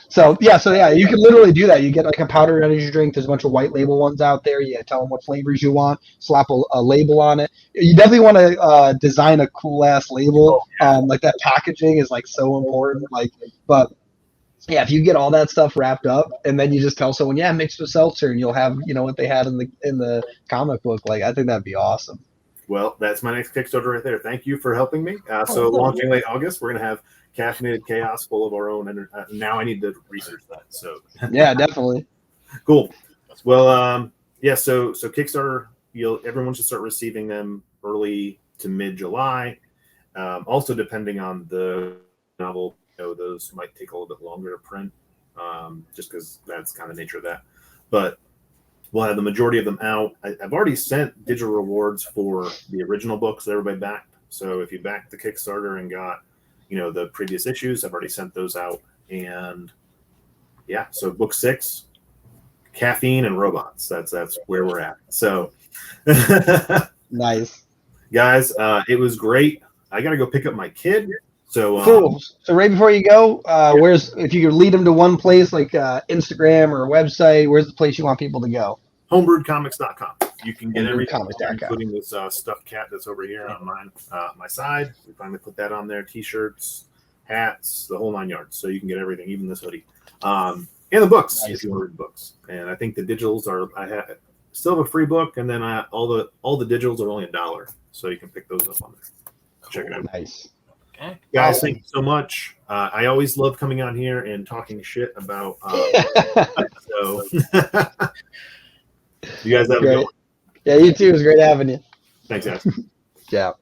So yeah, you can literally do that. You get like a powdered energy drink. There's a bunch of white label ones out there. You tell them what flavors you want, slap a label on it. You definitely want to design a cool ass label. Like that packaging is like so important. But yeah, if you get all that stuff wrapped up and then you just tell someone, yeah, mix with seltzer, and you'll have what they had in the comic book. Like, I think that'd be awesome. Well, that's my next Kickstarter right there. Thank you for helping me. So launching late August, we're gonna have Caffeinated Chaos full of our own. Now I need to research that. So yeah, definitely. Cool. Well, yeah. So Kickstarter, everyone should start receiving them early to mid-July. Also, depending on the novel, those might take a little bit longer to print, just because that's kind of the nature of that. But we'll have the majority of them out. I've already sent digital rewards for the original books that everybody backed. So if you backed the Kickstarter and got the previous issues, I've already sent those out. And yeah, so book 6, caffeine and robots. That's where we're at. So nice, guys. It was great. I gotta go pick up my kid. So cool. So right before you go, if you could lead them to one place like Instagram or a website, where's the place you want people to go? Homebrewedcomics.com. You can get everything, Homebrewedcomics.com, including this stuffed cat that's over here on my side. We finally put that on there. T-shirts, hats, the whole 9 yards. So you can get everything, even this hoodie, and the books if you ordered books. And I think the digitals are. I still have a free book, and then all the digitals are only $1, so you can pick those up on there. Check it out. Nice. Okay. Guys, thank you so much. I always love coming on here and talking shit about. So you guys have a good one. Yeah, you too. It was great having you. Thanks, guys. Yeah.